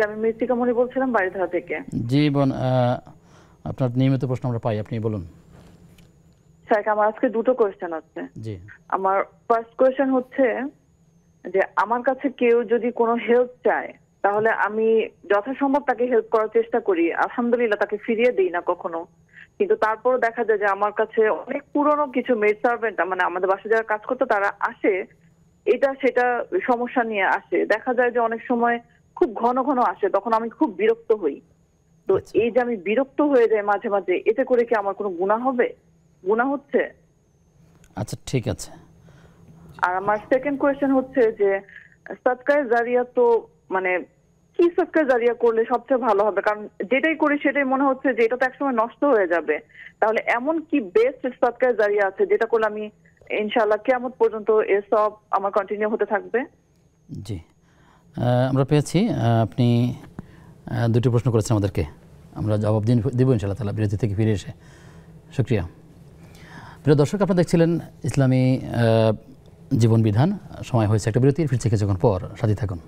আমি মৃত্তিকা মনি বলছিলাম বাড়িধারা থেকে। জি বোন, আপনার নিয়মিত প্রশ্ন আমরা পাই, আপনি বলুন। স্যার, আমার আজকে দুটো কোয়েশ্চেন আছে। জি। আমার ফার্স্ট কোয়েশ্চেন হচ্ছে যে আমার কাছে কেউ যদি কোনো হেল্প চায়, তাহলে আমি যথাসম্ভব তাকে হেল্প করার চেষ্টা করি, আলহামদুলিল্লাহ তাকে ফিরিয়ে দিই না কখনো। কিন্তু তারপরও দেখা যায় যে আমার কাছে অনেক পুরনো কিছু মেড সার্ভেন্ট, মানে আমাদের বাসায় যারা কাজ করতো, তারা আসে এটা সেটা সমস্যা নিয়ে আসে। দেখা যায় যে অনেক সময় খুব ঘন ঘন আসে, তখন আমি খুব বিরক্ত হই। তো এই যে আমি বিরক্ত হয়ে যাই মাঝে মাঝে, এতে করে কি আমার কোনো গুনাহ হবে? গুনাহ হচ্ছে? আচ্ছা, ঠিক আছে। আর আমার সেকেন্ড কোয়েশ্চেন হচ্ছে যে সাদকায়ে জারিয়া, তো মানে কি সাদকায়ে জারিয়া করলে সবচেয়ে ভালো হবে? কারণ যেটাই করি সেটাই মনে হচ্ছে যে এটা তো একসময় নষ্ট হয়ে যাবে। তাহলে এমন কি বেস্ট সাদকায়ে জারিয়া আছে যেটা করলে আমি ইনশাআল্লাহ কিয়ামত পর্যন্ত এর সব আমার কন্টিনিউ হতে থাকবে? জি, আমরা পেয়েছি। আপনি দুটি প্রশ্ন করেছেন আমাদেরকে, আমরা জবাব দিব ইনশাআল্লাহ তাআলা বিরতি থেকে ফিরে এসে। শুকরিয়া। প্রিয় দর্শক, আপনারা দেখছিলেন ইসলামী জীবন বিধান। সময় হয়েছে একটা বিরতির, ফিরছে কিছুক্ষণ পর, সাথে থাকুন।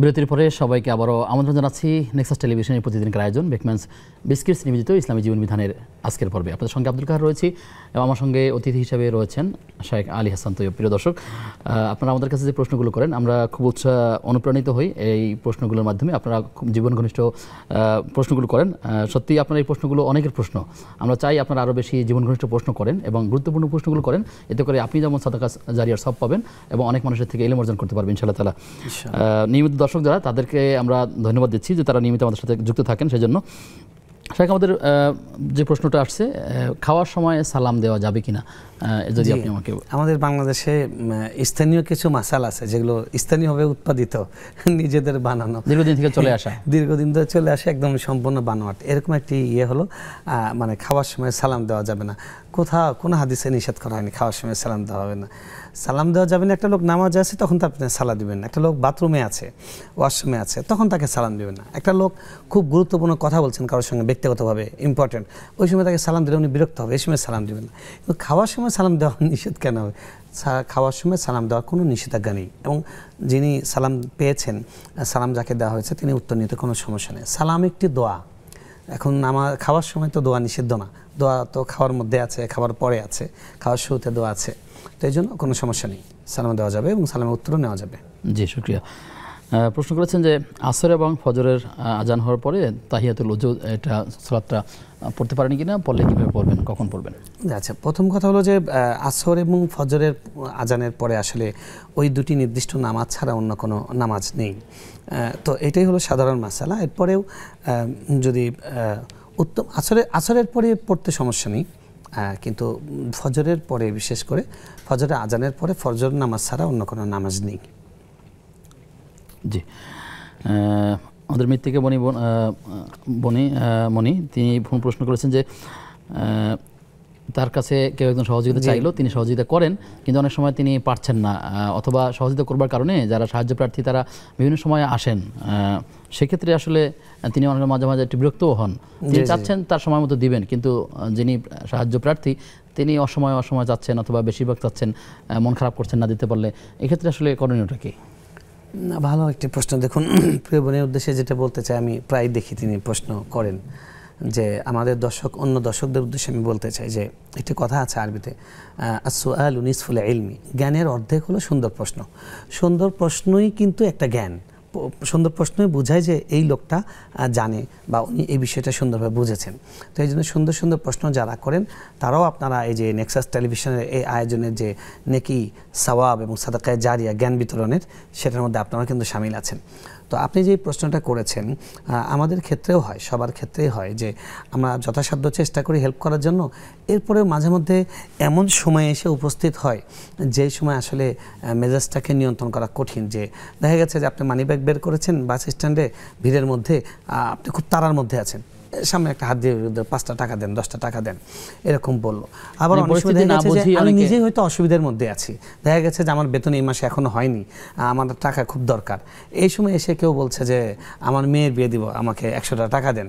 বিরতির পরে সবাইকে আবারও আমন্ত্রণ জানাচ্ছি নেক্সাস টেলিভিশনের প্রতিদিনকার আয়োজন বেকম্যানস বিস্কিটস নিবেদিত ইসলামী জীবন বিধানের আজকের পর্বে। আপনাদের সঙ্গে আব্দুল কাহার রয়েছি এবং আমার সঙ্গে অতিথি হিসেবে রয়েছেন শায়েখ আলী হাসান তৈয়ব। প্রিয় দর্শক, আপনারা আমাদের কাছে যে প্রশ্নগুলো করেন, আমরা খুব অনুপ্রাণিত হই এই প্রশ্নগুলোর মাধ্যমে। আপনারা খুব জীবন ঘনিষ্ঠ প্রশ্নগুলো করেন। সত্যিই আপনার এই প্রশ্নগুলো অনেকের প্রশ্ন। আমরা চাই আপনারা আরও বেশি জীবন ঘনিষ্ঠ প্রশ্ন করেন এবং গুরুত্বপূর্ণ প্রশ্নগুলো করেন, এতে করে আপনি যেমন সাদাকা জারিয়ার সব পাবেন এবং অনেক মানুষের থেকে ইলম অর্জন করতে পারবেন ইনশাআল্লাহ তাআলা। নিয়মিত দর্শক যারা, তাদেরকে আমরা ধন্যবাদ দিচ্ছি যে তারা নিয়মিত আমাদের সাথে যুক্ত থাকেন। সেজন্য শাইখ, আমাদের যে প্রশ্নটা আসছে, খাওয়ার সময় সালাম দেওয়া যাবে কিনা, যদি আপনি আমাকে। আমাদের বাংলাদেশে স্থানীয় কিছু মাসালা আছে যেগুলো স্থানীয়ভাবে উৎপাদিত, নিজেদের বানানো, দীর্ঘদিন থেকে চলে আসা, দীর্ঘদিন ধরে চলে আসে, একদম সম্পূর্ণ বানোয়াট। এরকম একটি হলো, মানে খাওয়ার সময় সালাম দেওয়া যাবে না। কোথাও কোনো হাদিসে নিষেধ করা হয়নি খাওয়ার সময় সালাম দেওয়া হবে না। সালাম দেওয়া যাবে না, একটা লোক নামাজে আছে তখন তার সালাম দিবেন না, একটা লোক বাথরুমে আছে, ওয়াশরুমে আছে, তখন তাকে সালাম দিবেন না, একটা লোক খুব গুরুত্বপূর্ণ কথা বলছেন কারোর সঙ্গে ব্যক্তিগতভাবে ইম্পর্টেন্ট, ওই সময় তাকে সালাম দিলে উনি বিরক্ত হবে, এই সময় সালাম দিবেন না। কিন্তু খাওয়ার সময় সালাম দেওয়া নিষেধ কেন হবে? খাওয়ার সময় সালাম দেওয়ার কোনো নিষেধাজ্ঞা নেই, এবং যিনি সালাম পেয়েছেন, সালাম যাকে দেওয়া হয়েছে তিনি উত্তর নিতে কোনো সমস্যা নেই। সালাম একটি দোয়া, এখন আমার খাওয়ার সময় তো দোয়া নিষিদ্ধ না, দোয়া তো খাওয়ার মধ্যে আছে, খাওয়ার পরে আছে, খাওয়ার শুরুতে দোয়া আছে, তো এই জন্য কোনো সমস্যা নেই, সালাম দেওয়া যাবে এবং সালামের উত্তরও নেওয়া যাবে। জি, শুকরিয়া। প্রশ্ন করেছেন যে আসর এবং ফজরের আজান হওয়ার পরে তাহিয়াতুল ওযু এটা সালাতটা পড়তে পারেন কিনা, পড়লে কীভাবে পড়বেন, কখন পড়বেন? আচ্ছা, প্রথম কথা হলো যে আসর এবং ফজরের আজানের পরে আসলে ওই দুটি নির্দিষ্ট নামাজ ছাড়া অন্য কোনো নামাজ নেই, তো এটাই হলো সাধারণ মাসালা। এরপরেও যদি উত্তম আসরের পরে পড়তে সমস্যা নেই, কিন্তু ফজরের পরে, বিশেষ করে ফজরের আজানের পরে ফজর নামাজ ছাড়া অন্য কোনো নামাজ নেই। জি, আমাদের মৃত্তিকা মণি তিনি প্রশ্ন করেছেন যে তার কাছে কেউ একজন সহযোগিতা চাইলো, তিনি সহযোগিতা করেন, কিন্তু অনেক সময় তিনি পারছেন না, অথবা সহযোগিতা করবার কারণে যারা সাহায্য প্রার্থী তারা বিভিন্ন সময় আসেন, সেক্ষেত্রে আসলে তিনি অনেক মাঝে মাঝে একটু বিরক্তও হন। তিনি চাচ্ছেন তার সময় মতো দিবেন, কিন্তু যিনি সাহায্য প্রার্থী তিনি অসময় চাচ্ছেন, অথবা বেশিরভাগ চাচ্ছেন, মন খারাপ করছেন না দিতে পারলে, এক্ষেত্রে আসলে করণীয়টা কি? না, ভালো একটি প্রশ্ন। দেখুন, প্রিয় বোনের উদ্দেশ্যে যেটা বলতে চাই, আমি প্রায় দেখি তিনি প্রশ্ন করেন, যে আমাদের অন্য দর্শকদের উদ্দেশ্যে আমি বলতে চাই যে একটি কথা আছে আরবিতে, আসসুআলু নিসফুল ইলমি, জ্ঞানের অর্ধেক হলো সুন্দর প্রশ্ন। সুন্দর প্রশ্নই কিন্তু একটা জ্ঞান, সুন্দর প্রশ্নই বোঝায় যে এই লোকটা জানে বা উনি এই বিষয়টা সুন্দরভাবে বুঝেছেন। তো এই জন্য সুন্দর সুন্দর প্রশ্ন যারা করেন তারাও আপনারা এই যে নেক্সাস টেলিভিশনের এই আয়োজনের যে নেকি, সওয়াব এবং সাদাকায়ে জারিয়া জ্ঞান বিতরণের, সেটার মধ্যে আপনারা কিন্তু শামিল আছেন। তো আপনি যে প্রশ্নটা করেছেন, আমাদের ক্ষেত্রেও হয়, সবার ক্ষেত্রেই হয় যে আমরা যথাসাধ্য চেষ্টা করি হেল্প করার জন্য, এরপরেও মাঝে মধ্যে এমন সময় এসে উপস্থিত হয় যেই সময় আসলে মেজাজটাকে নিয়ন্ত্রণ করা কঠিন। যে দেখা গেছে যে আপনি মানিব্যাগ বের করেছেন বাস স্ট্যান্ডে, ভিড়ের মধ্যে, আপনি খুব তাড়ার মধ্যে আছেন, সামনে একটা হাত দিয়ে 5টা টাকা দেন, 10টা টাকা দেন, এরকম বললো। আবার অনেক সময় দেখা গেছে যে আমি নিজেই হয়তো অসুবিধার মধ্যে আছি, দেখা গেছে যে আমার বেতন এই মাসে এখনো হয়নি, আমার টাকা খুব দরকার, এই সময় এসে কেউ বলছে যে আমার মেয়ের বিয়ে দিব, আমাকে 100টা টাকা দেন।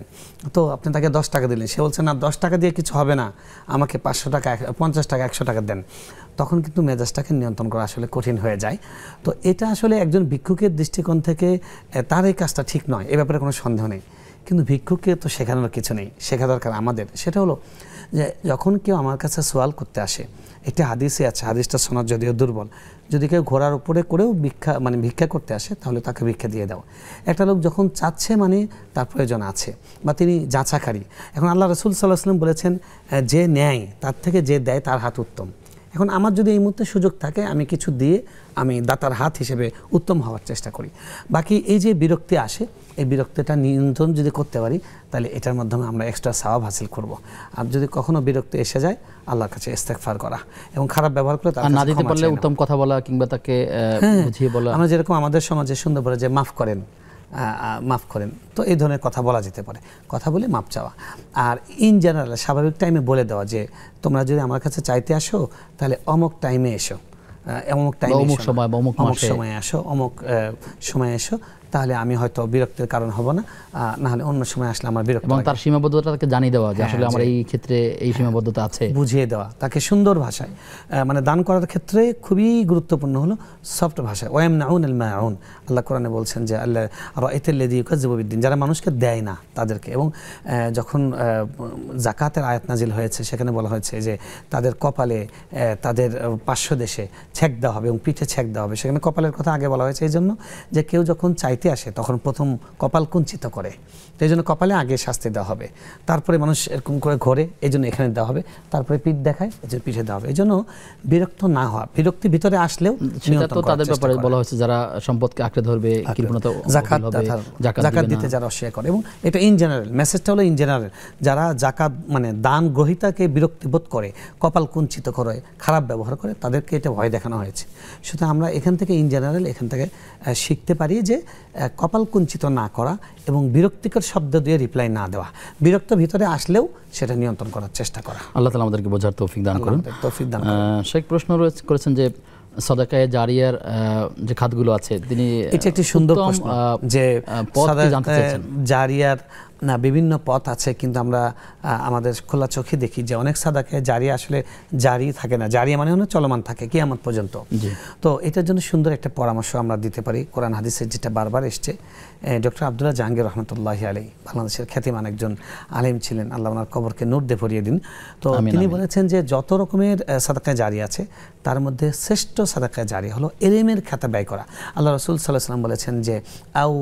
তো আপনি তাকে 10 টাকা দিলেন, সে বলছে না 10 টাকা দিয়ে কিছু হবে না, আমাকে 500 টাকা, 50 টাকা, 100 টাকা দেন। তখন কিন্তু মেজাজটাকে নিয়ন্ত্রণ করা আসলে কঠিন হয়ে যায়। তো এটা আসলে একজন ভিক্ষুকের দৃষ্টিকোণ থেকে তার এই কাজটা ঠিক নয়, এ ব্যাপারে কোনো সন্দেহ নেই, কিন্তু ভিক্ষুককে তো শেখানোর কিছু নেই, শেখা দরকার আমাদের। সেটা হলো যে যখন কেউ আমার কাছে সওয়াল করতে আসে, একটি হাদিসে আছে, হাদিসটা শোনার যদিও দুর্বল, যদি কেউ ঘোড়ার উপরে করেও ভিক্ষা করতে আসে তাহলে তাকে ভিক্ষা দিয়ে দাও। একটা লোক যখন চাচ্ছে, মানে তার প্রয়োজন আছে বা তিনি যাচাকারী। এখন আল্লাহ রাসূল সাল্লাল্লাহু আলাইহি ওয়াসাল্লাম বলেছেন, যে নেয় তার থেকে যে দেয় তার হাত উত্তম। এখন আমার যদি এই মুহূর্তে সুযোগ থাকে, আমি কিছু দিয়ে আমি দাতার হাত হিসেবে উত্তম হওয়ার চেষ্টা করি। বাকি এই যে বিরক্তি আসে, এই বিরক্তিটা নিয়ন্ত্রণ যদি করতে পারি, তাহলে এটার মাধ্যমে আমরা এক্সট্রা সওয়াব হাসিল করব। আর যদি কখনো বিরক্তি এসে যায়, আল্লাহর কাছে ইস্তেগফার করা এবং খারাপ ব্যবহার করে তার কাছে না দিতে পারলে উত্তম কথা বলা কিংবা তাকে বুঝিয়ে বলা। আমরা যেরকম আমাদের সমাজে সুন্দর বলে যে মাফ করেন, মাফ করেন, তো এই ধরনের কথা বলা যেতে পারে, কথা বলে মাপ চাওয়া। আর ইন জেনারেল স্বাভাবিক টাইমে বলে দেওয়া যে তোমরা যদি আমার কাছে চাইতে আসো তাহলে অমুক টাইমে এসো, অমুক টাইমে, অমুক সময় আসো, অমুক সময় এসো, তাহলে আমি হয়তো বিরক্তির কারণ হব না, না হলে অন্য সময় আসলে আমার বিরক্ত। এবং তার সীমাবদ্ধতাকে জানিয়ে দেওয়া যে আসলে আমার এই ক্ষেত্রে এই সীমাবদ্ধতা আছে, বুঝিয়ে দেওয়া তাকে সুন্দর ভাষায়। মানে দান করার ক্ষেত্রে খুবই গুরুত্বপূর্ণ হলো সফট ভাষায়। ওয়ায়ামনাউনাল মাউন, আল্লাহ কোরআনে বলছেন যে আল্লাহ রাআইতাল্লাযী ইউকাযযিবু বিদ্দিন, যারা মানুষকে দেয় না তাদেরকে। এবং যখন যাকাতের আয়াত নাজিল হয়েছে, সেখানে বলা হয়েছে যে তাদের কপালে, তাদের পার্শ্বদেশে ছেক দেওয়া হবে এবং পিঠে ছেক দেওয়া হবে। সেখানে কপালের কথা আগে বলা হয়েছে এই জন্য যে কেউ যখন চাইতে আসে তখন প্রথম কপাল কুঞ্চিত করে, তো এই জন্য কপালে আগে শাস্তি দেওয়া হবে, তারপরে মানুষ এরকম করে ঘোরে, এই জন্য এখানে দেওয়া হবে, তারপরে পিঠ দেখায়, এই জন্য পিঠে দেওয়া হবে। এই জন্য বিরক্ত না হওয়া, বিরক্তি ভিতরে আসলেও সেটা তো তাদের ব্যাপারে বলা হয়েছে যারা সম্পদকে আঁকড়ে ধরবে, যাকাত দিতে যারা অস্বীকার করে। এবং এটা ইন জেনারেল, মেসেজটা হলো ইন জেনারেল, যারা যাকাত মানে দান গ্রহীতাকে বিরক্তিবোধ করে, কপাল কুঞ্চিত করে, খারাপ ব্যবহার করে, তাদেরকে এটা ভয় দেখানো হয়েছে। সুতরাং আমরা এখান থেকে ইন জেনারেল এখান থেকে শিখতে পারি যে কপাল কুঞ্চিত না করা এবং বিরক্তিকর শব্দ দিয়ে রিপ্লাই না দেওয়া, বিরক্ত ভিতরে আসলেও সেটা নিয়ন্ত্রণ করার চেষ্টা করা। আল্লাহ তাআলা আমাদেরকে বোঝার তৌফিক দান করুন। শেখ প্রশ্ন করেছেন যে সাদাকায়ে জারিয়ার যে খাতগুলো আছে, তিনি এটা একটি সুন্দর প্রশ্ন যে সাদাকায়ে জারিয়ার না বিভিন্ন পথ আছে, কিন্তু আমরা আমাদের খোলা চোখে দেখি যে অনেক সাদাকায়ে জারিয়া আসলে জারি থাকে না, জারিয়া মানে হলো চলমান থাকে কিয়ামত পর্যন্ত। তো এটার জন্য সুন্দর একটা পরামর্শ আমরা দিতে পারি কোরআন হাদিসের, যেটা বারবার এসছে। ডক্টর আব্দুল্লাহ জাহাঙ্গীর রহমতুল্লাহি আলাইহি বাংলাদেশের খ্যাতিমান একজন আলেম ছিলেন, আল্লাহ ওনার কবরকে নূর দিয়ে ভরিয়ে দিন। তো তিনি বলেছেন যে যত রকমের সাদাকায়ে জারিয়া আছে তার মধ্যে শ্রেষ্ঠ সাদাকায়ে জারিয়া হলো ইলমের খাতা ব্যয় করা। আল্লাহ রাসূল সাল্লাল্লাহু আলাইহি ওয়াসাল্লাম বলেছেন যে আউ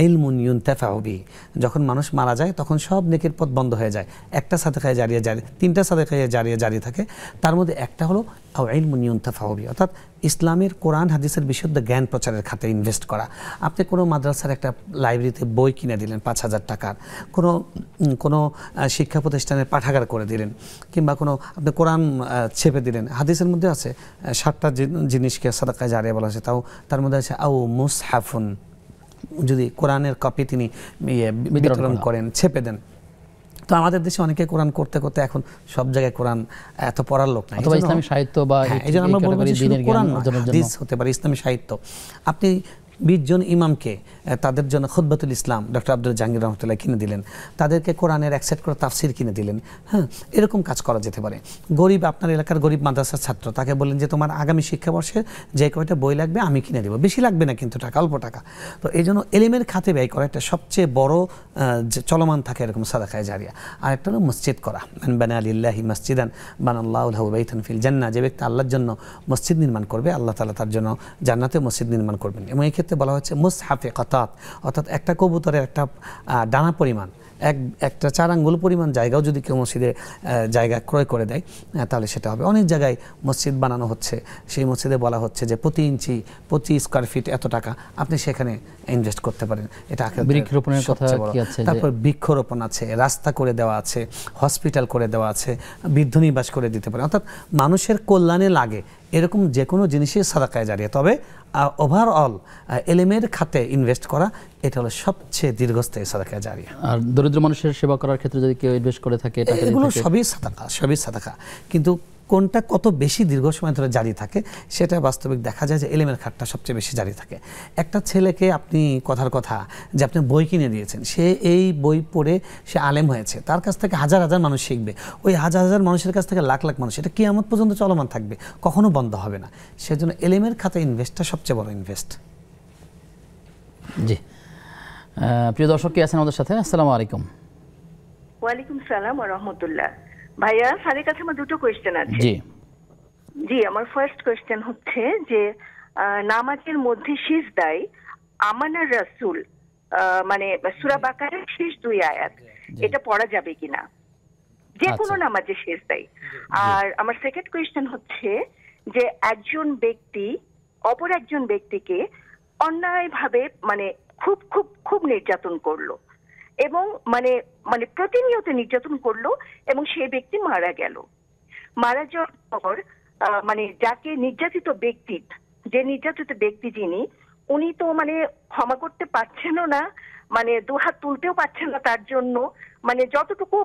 ইলমুন ইউনতাফাউ বিহি, যখন মানুষ মারা যায় তখন সব নেকির পথ বন্ধ হয়ে যায়, একটা সাদাকায়ে জারিয়া জারি, তিনটা সাদাকায়ে জারিয়া জারি থাকে, তার মধ্যে একটা হলো আউ ইলমুন ইউনতাফাউ বিহি, অর্থাৎ ইসলামের কোরআন হাদিসের বিশুদ্ধ জ্ঞান প্রচারের খাতে ইনভেস্ট করা। আপনি কোনো মাদ্রাসার একটা লাইব্রেরিতে বই কিনে দিলেন ৫,০০০ টাকার, কোনো শিক্ষা প্রতিষ্ঠানের পাঠাগার করে দিলেন, কিংবা কোনো আপনি কোরআন ছেপে দিলেন। হাদিসের মধ্যে আছে ৭টা জিনিসকে সাদাকায়ে জারিয়া বলা হয়েছে, তার মধ্যে আছে আউ মুসহাফুন, যদি কোরআনের কপি তিনি বিতরণ করেন, ছেপে দেন। তো আমাদের দেশে অনেকে কোরআন করতে করতে এখন সব জায়গায় কোরআন এত পড়ার লোক নাই, অথবা ইসলামী সাহিত্য বা এই জন্য আমরা বলবো যে শুধু কোরআন হাদিস হতে পারে, ইসলামী সাহিত্য। আপনি 20 জন ইমামকে তাদের জন্য খুতবাতুল ইসলাম ডক্টর আব্দুল জাহাঙ্গীর রহমতুল্লাহ কিনে দিলেন, তাদেরকে কোরআনের এক সেট করে তাফসির কিনে দিলেন। হ্যাঁ, এরকম কাজ করা যেতে পারে। গরিব, আপনার এলাকার গরিব মাদ্রাসার ছাত্র, তাকে বললেন যে তোমার আগামী শিক্ষাবর্ষে যে কয়টা বই লাগবে আমি কিনে দেবো, বেশি লাগবে না কিন্তু টাকা, অল্প টাকা। তো এই জন্য এলিমের খাতে ব্যয় করা একটা সবচেয়ে বড় চলমান থাকে এরকম সাদাকায়ে জারিয়া। আর একটা হলো মসজিদ করা, মান বানা লিল্লাহি মসজিদান বানাল্লাহু লাহু বাইতান ফিল জান্নাহ, যে ব্যক্তি আল্লাহর জন্য মসজিদ নির্মাণ করবে আল্লাহ তাআলা তার জন্য জান্নাতে মসজিদ নির্মাণ করবেন। এবং এই ক্ষেত্রে বলা হচ্ছে মুসহাফে কাতাত, অর্থাৎ একটা কবুতরের একটা ডানা পরিমাণ, একটা 4 আঙ্গুল পরিমাণ জায়গাও যদি কেউ মসজিদে জায়গা ক্রয় করে দেয় তাহলে সেটা হবে। অনেক জায়গায় মসজিদ বানানো হচ্ছে, সেই মসজিদে বলা হচ্ছে যে প্রতি ইঞ্চি 25 স্কয়ার ফিট এত টাকা, আপনি সেখানে ইনভেস্ট করতে পারেন। এটা বৃক্ষরোপণের কথা কি আছে? তারপর বৃক্ষরোপণ আছে, রাস্তা করে দেওয়া আছে, হসপিটাল করে দেওয়া আছে, বৃদ্ধ নিবাস করে দিতে পারে, অর্থাৎ মানুষের কল্যাণে লাগে এরকম যে কোনো জিনিসই সাদাকায়ে জারিয়া। তবে ওভারঅল এলিমের খাতে ইনভেস্ট করা, এটা হলো সবচেয়ে দীর্ঘস্থায়ী সাদাকায়ে জারিয়া। আর দরিদ্র মানুষের সেবা করার ক্ষেত্রে যদি কেউ ইনভেস্ট করে থাকে, এগুলো সবই সাদাকা, কিন্তু কোনটা কত বেশি দীর্ঘ সময় ধরে জারি থাকে সেটা বাস্তবিক দেখা যায় যে এলিমের খাতটা সবচেয়ে বেশি জারি থাকে। একটা ছেলেকে আপনি কথার কথা যে আপনি বই কিনে দিয়েছেন, সে এই বই পড়ে সে আলেম হয়েছে, তার কাছ থেকে হাজার হাজার মানুষ শিখবে, ওই হাজার হাজার মানুষের কাছ থেকে লাখ লাখ মানুষ, এটা কিয়ামত পর্যন্ত চলমান থাকবে, কখনো বন্ধ হবে না। সেজন্য এলিমের খাতে ইনভেস্টটা সবচেয়ে বড় ইনভেস্ট। জি, প্রিয় দর্শক কি আছেন আমাদের সাথে? আসসালামু আলাইকুম। ওয়ালাইকুম সালাম ওয়া রাহমাতুল্লাহ। ভাইয়া, স্যারের কাছে আমার দুটো কোয়েশ্চেন আছে। জি, আমার ফার্স্ট কোয়েশ্চেন হচ্ছে যে নামাজের মধ্যে সিজদায় আমানার রাসূল মানে সূরা বাকারার শেষ 2 আয়াত, এটা পড়া যাবে কিনা যে কোনো নামাজে সিজদায়? আর আমার সেকেন্ড কোয়েশ্চেন হচ্ছে যে একজন ব্যক্তি অপর একজন ব্যক্তিকে অন্যায়ভাবে মানে খুব খুব খুব নির্যাতন করলো এবং মানে মানে প্রতিনিয়ত নির্যাতন করলো এবং সেই ব্যক্তি মারা গেল। মারা যাওয়ার পর মানে যাকে নির্যাতিত ব্যক্তি, যে নির্যাতিত ব্যক্তি যিনি, উনি তো মানে ক্ষমা করতে পারছেনও না, মানে দুহাত তুলতেও পারছেন না তার জন্য, মানে যতটুকু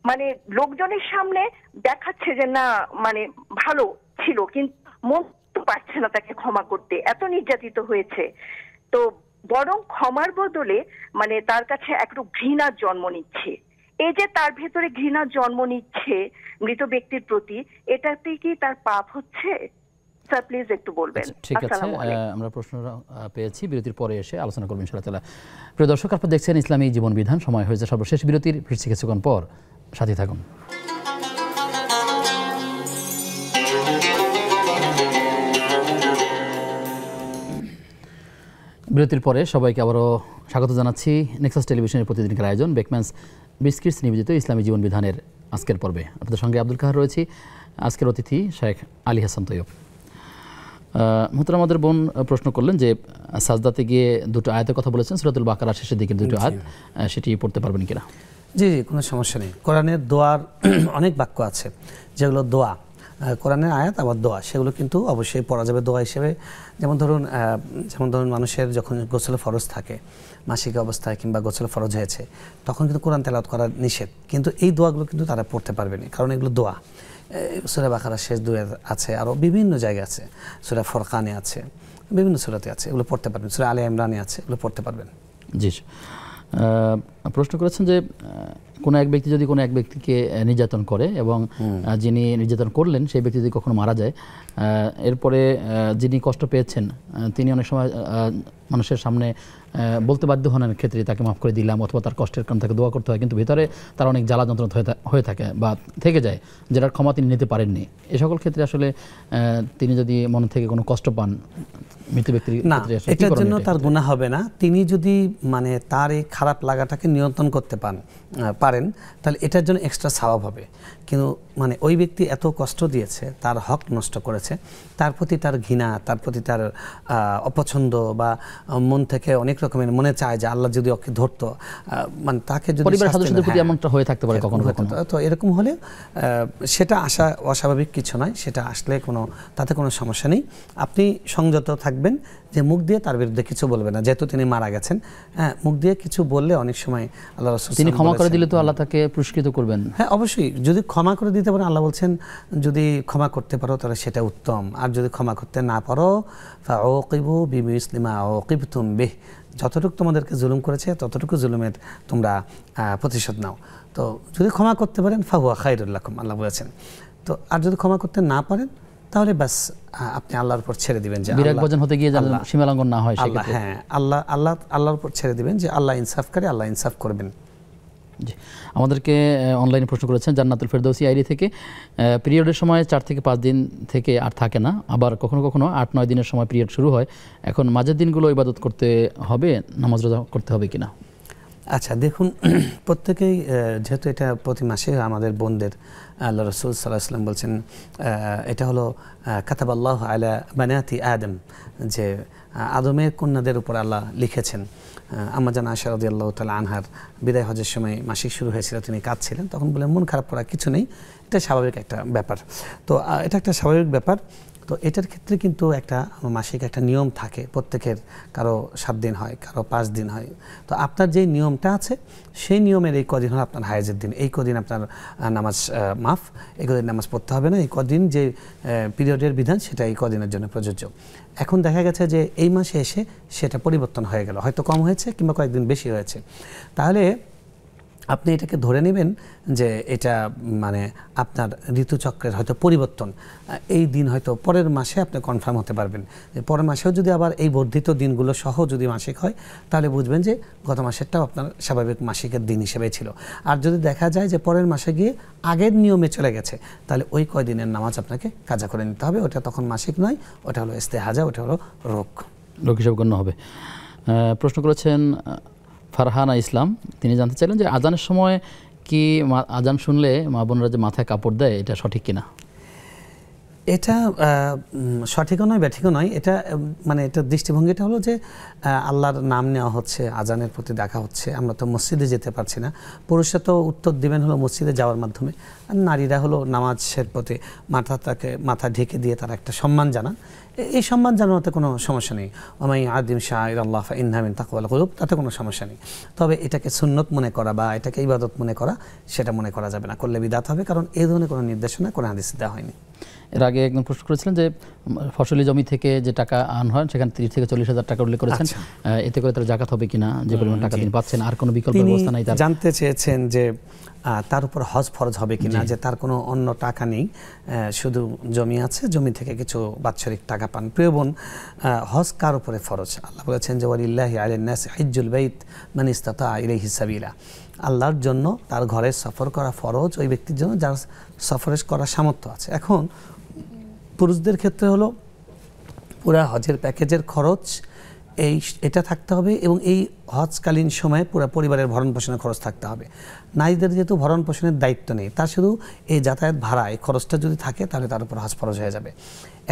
মানে লোকজনের সামনে দেখাচ্ছে যে না মানে ভালো ছিল, কিন্তু মন তো পারছে না তাকে ক্ষমা করতে, এত নির্যাতিত হয়েছে। তো বরং ক্ষমার বদলে মানে তার কাছে একটু ঘৃণার জন্ম নিচ্ছে। এই যে তার ভেতরে ঘৃণার জন্ম নিচ্ছে মৃত ব্যক্তির প্রতি, এটাতে কি তার পাপ হচ্ছে? স্যার প্লিজ একটু বলবেন। ঠিক আছে, আমরা প্রশ্ন পেয়েছি, বিরতির পরে এসে আলোচনা করবেন ইনশাআল্লাহ তাআলা। প্রিয় দর্শক, আপনারা দেখছেন ইসলামী জীবন বিধান, সময় হয়েছে সর্বশেষ বিরতির, ফিরছি কিছুক্ষণ পর, সাথে থাকুন। বিরতির পরে সবাইকে আবারও স্বাগত জানাচ্ছি নেক্সাস টেলিভিশনের প্রতিদিনকার আয়োজন বেকম্যানস বিস্কিটস নিবেদিত ইসলামী জীবন বিধানের আজকের পর্বে। আপনাদের সঙ্গে আব্দুল কাহার রয়েছি, আজকের অতিথি শেখ আলী হাসান তৈয়ব। মোহতারাম, আমাদের বোন প্রশ্ন করলেন যে সাজদাতে গিয়ে দুটো আয়াতের কথা বলেছেন, সূরাতুল বাকারার শেষের দিকের দুটো আয়াত, সেটি পড়তে পারবেন কিনা? জি জি, কোনো সমস্যা নেই। কোরআনের দোয়ার অনেক বাক্য আছে যেগুলো দোয়া, কোরআনের আয়াত আবার দোয়া, সেগুলো কিন্তু অবশ্যই পড়া যাবে দোয়া হিসেবে। যেমন ধরুন মানুষের যখন গোসল ফরজ থাকে মাসিক অবস্থায় কিংবা গোসল ফরজ হয়েছে, তখন কিন্তু কোরআন তেলাওয়াত করা নিষেধ, কিন্তু এই দোয়াগুলো কিন্তু তারা পড়তে পারবে না, কারণ এগুলো দোয়া। সূরা বাকারা শেষ দোয়া আছে, আরও বিভিন্ন জায়গায় আছে, সূরা ফুরকানে আছে, বিভিন্ন সূরাতে আছে, এগুলো পড়তে পারবেন। সূরা আলে ইমরানে আছে, এগুলো পড়তে পারবেন। জি, প্রশ্ন করেছেন যে কোনো এক ব্যক্তি যদি কোনো এক ব্যক্তিকে নির্যাতন করে এবং যিনি নির্যাতন করলেন সেই ব্যক্তি যদি কখনো মারা যায়, এরপরে যিনি কষ্ট পেয়েছেন তিনি অনেক সময় মানুষের সামনে বলতে বাধ্য হনের ক্ষেত্রে তাকে মাফ করে দিলাম অথবা তার কষ্টের কারণে তাকে দোয়া করতে হয়, কিন্তু ভিতরে তার অনেক জ্বালা যন্ত্রণা হয়ে থাকে বা থেকে যায়, যেটার ক্ষমা তিনি নিতে পারেননি। এ সকল ক্ষেত্রে আসলে তিনি যদি মন থেকে কোনো কষ্ট পান মৃত ব্যক্তির ক্ষেত্রে এটার জন্য তার গুনাহ হবে না। তিনি যদি তার এই খারাপ লাগাটাকে নিয়ন্ত্রণ করতে পারেন, তাহলে এটার জন্য এক্সট্রা সওয়াব হবে। কিন্তু ওই ব্যক্তি এত কষ্ট দিয়েছে, তার হক নষ্ট করেছে, তার প্রতি তার ঘৃণা, তার প্রতি তার অপছন্দ বা মন থেকে অনেক রকমের মনে চায় যে আল্লাহ যদি ওকে ধরতো, তাকে যদি পরিবারের সদস্যদের প্রতি এমনটা হয়ে থাকতে পারে কখনো কখনো, তো এরকম হলে সেটা আসা অস্বাভাবিক কিছু নয়, সেটা আসলে তাতে কোনো সমস্যা নেই। আপনি সংযত থাকবেন যে মুখ দিয়ে তার বিরুদ্ধে কিছু বলবে না, যেহেতু তিনি মারা গেছেন। হ্যাঁ, মুখ দিয়ে কিছু বললে অনেক সময় আল্লাহ রাসূল তিনি ক্ষমা করে দিলে তো আল্লাহ তাকে পুরস্কৃত করবেন। হ্যাঁ, অবশ্যই যদি ক্ষমা করে দিতে পারেন, আল্লাহ বলছেন যদি ক্ষমা করতে পারো তাহলে সেটা উত্তম, আর যদি ক্ষমা করতে না পারো ফাউকিবু বিমিসলি মা উকিবতুম বিহ, যতটুকু তোমাদেরকে জুলুম করেছে ততটুকু জুলুমের তোমরা প্রতিশোধ নাও। তো যদি ক্ষমা করতে পারেন ফাহুয়া খায়রুল লাকুম, আল্লাহ বলেছেন। তো আর যদি ক্ষমা করতে না পারেন তাহলে বাস আপনি আল্লাহর উপর ছেড়ে দিবেন, যে বিরাগ ভজন হতে গিয়ে যেন সীমালঙ্ঘন না হয়, হ্যাঁ আল্লাহর উপর ছেড়ে দিবেন, যে আল্লাহ ইনসাফ করে, আল্লাহ ইনসাফ করবেন। জি, আমাদেরকে অনলাইনে প্রশ্ন করেছেন জান্নাতুল ফেরদৌসি আইডি থেকে, পিরিয়ডের সময় 4 থেকে 5 দিন থেকে আর থাকে না, আবার কখনো কখনো 8-9 দিনের সময় পিরিয়ড শুরু হয়, এখন মাঝের দিনগুলো ইবাদত করতে হবে, নামাজ রোজা করতে হবে কিনা? আচ্ছা, দেখুন, প্রত্যেকেই যেহেতু এটা প্রতি মাসে আমাদের বোনদের আল্লাহ রাসূল সাল্লাল্লাহু আলাইহি ওয়াসাল্লাম বলছেন, এটা হলো কাতাবাল্লাহু আলা বানাতি আদম, যে আদমের কন্যাদের উপর আল্লাহ লিখেছেন। আম্মা জান আয়েশা রাদিয়াল্লাহু তাআলা আনহার বিদায় হজের সময় মাসিক শুরু হয়েছিল, তিনি কাঁদছিলেন, তখন বললেন মন খারাপ করার কিছু নেই, এটা স্বাভাবিক একটা ব্যাপার। তো এটা একটা স্বাভাবিক ব্যাপার। তো এটার ক্ষেত্রে কিন্তু একটা মাসিক একটা নিয়ম থাকে, প্রত্যেকের কারো 7 দিন হয়, কারো 5 দিন হয়। তো আপনার যে নিয়মটা আছে সেই নিয়মের এই কদিন হলো আপনার হায়েজের দিন, এই কদিন আপনার নামাজ মাফ, এই কদিন নামাজ পড়তে হবে না, এই কদিন যে পিরিয়ডের বিধান সেটা এই কদিনের জন্য প্রযোজ্য। এখন দেখা গেছে যে এই মাসে এসে সেটা পরিবর্তন হয়ে গেল, হয়তো কম হয়েছে কিংবা কয়েকদিন বেশি হয়েছে, তাহলে আপনি এটাকে ধরে নেবেন যে এটা আপনার ঋতুচক্রের হয়তো পরিবর্তন। এই দিন হয়তো পরের মাসে আপনি কনফার্ম হতে পারবেন, যে পরের মাসেও যদি আবার এই বর্ধিত দিনগুলো সহ যদি মাসিক হয়, তাহলে বুঝবেন যে গত মাসেরটাও আপনার স্বাভাবিক মাসিকের দিন হিসেবে ছিল। আর যদি দেখা যায় যে পরের মাসে গিয়ে আগের নিয়মে চলে গেছে, তাহলে ওই কয়দিনের নামাজ আপনাকে কাজা করে নিতে হবে, ওটা তখন মাসিক নয়, ওটা হলো ইস্তেহাজা, ওটা হলো রোগ হিসাবে গণ্য হবে। প্রশ্ন করেছেন ফারহানা ইসলাম, তিনি জানতে চাইলেন যে আজানের সময় কি আজান শুনলে মা বোনরা যে মাথায় কাপড় দেয়, এটা সঠিক কিনা? এটা সঠিকও নয় ব্যাঠিকও নয়, এটা এটা দৃষ্টিভঙ্গিটা হলো যে আল্লাহর নাম নেওয়া হচ্ছে, আজানের প্রতি দেখা হচ্ছে। আমরা তো মসজিদে যেতে পারছি না, পুরুষরা তো উত্তর দিবেন হলো মসজিদে যাওয়ার মাধ্যমে, আর নারীরা হলো নামাজের প্রতি মাথা ঢেকে দিয়ে তারা একটা সম্মান জানান। এই সম্মান জানানোতে কোনো সমস্যা নেই, ওমাই আদিম শাইর আল্লাহ ইন্না মিন তাকওয়াল কুলুব, তাতে কোনো সমস্যা নেই। তবে এটাকে সুন্নত মনে করা বা এটাকে ইবাদত মনে করা, সেটা মনে করা যাবে না, করলে বিদআত হবে, কারণ এই ধরনের কোনো নির্দেশনা কোরআন হাদিসে দেওয়া হয়নি। এর আগে একজন প্রশ্ন করেছিলেন যে ফসলি জমি থেকে যে টাকা আর্ন হয় সেখানে 30 থেকে 40 হাজার টাকা উল্লেখ করেছেন, এতে করে তার জাকাত হবে কিনা, যে পরিমাণ টাকা তিনি পাচ্ছেন, আর কোনো বিকল্প ব্যবস্থা নাই? তার জানতে চেয়েছেন যে তার উপর হজ ফরজ হবে কিনা, যে তার কোনো অন্য টাকা নেই, শুধু জমি আছে, জমি থেকে কিছু বাৎসরিক টাকা পান। প্রিয় বোন, হজ কার উপরে ফরজ? আল্লাহ বলেছেন যে ওয়ালিল্লাহি আলান নাস হিজ্জুল বাইত মান ইসতাতা ইলাইহি সাবিলা, আল্লাহর জন্য তার ঘরে সফর করা ফরজ ওই ব্যক্তির জন্য যার সফর করার সামর্থ্য আছে। এখন পুরুষদের ক্ষেত্রে হলো পুরা হজের প্যাকেজের খরচ এটা থাকতে হবে, এবং এই হজকালীন সময়ে পুরো পরিবারের ভরণ পোষণের খরচ থাকতে হবে। নারীদের যেহেতু ভরণ পোষণের দায়িত্ব নেই, তার শুধু এই যাতায়াত ভাড়া, এই খরচটা যদি থাকে তাহলে তার উপর হজ ফরজ হয়ে যাবে।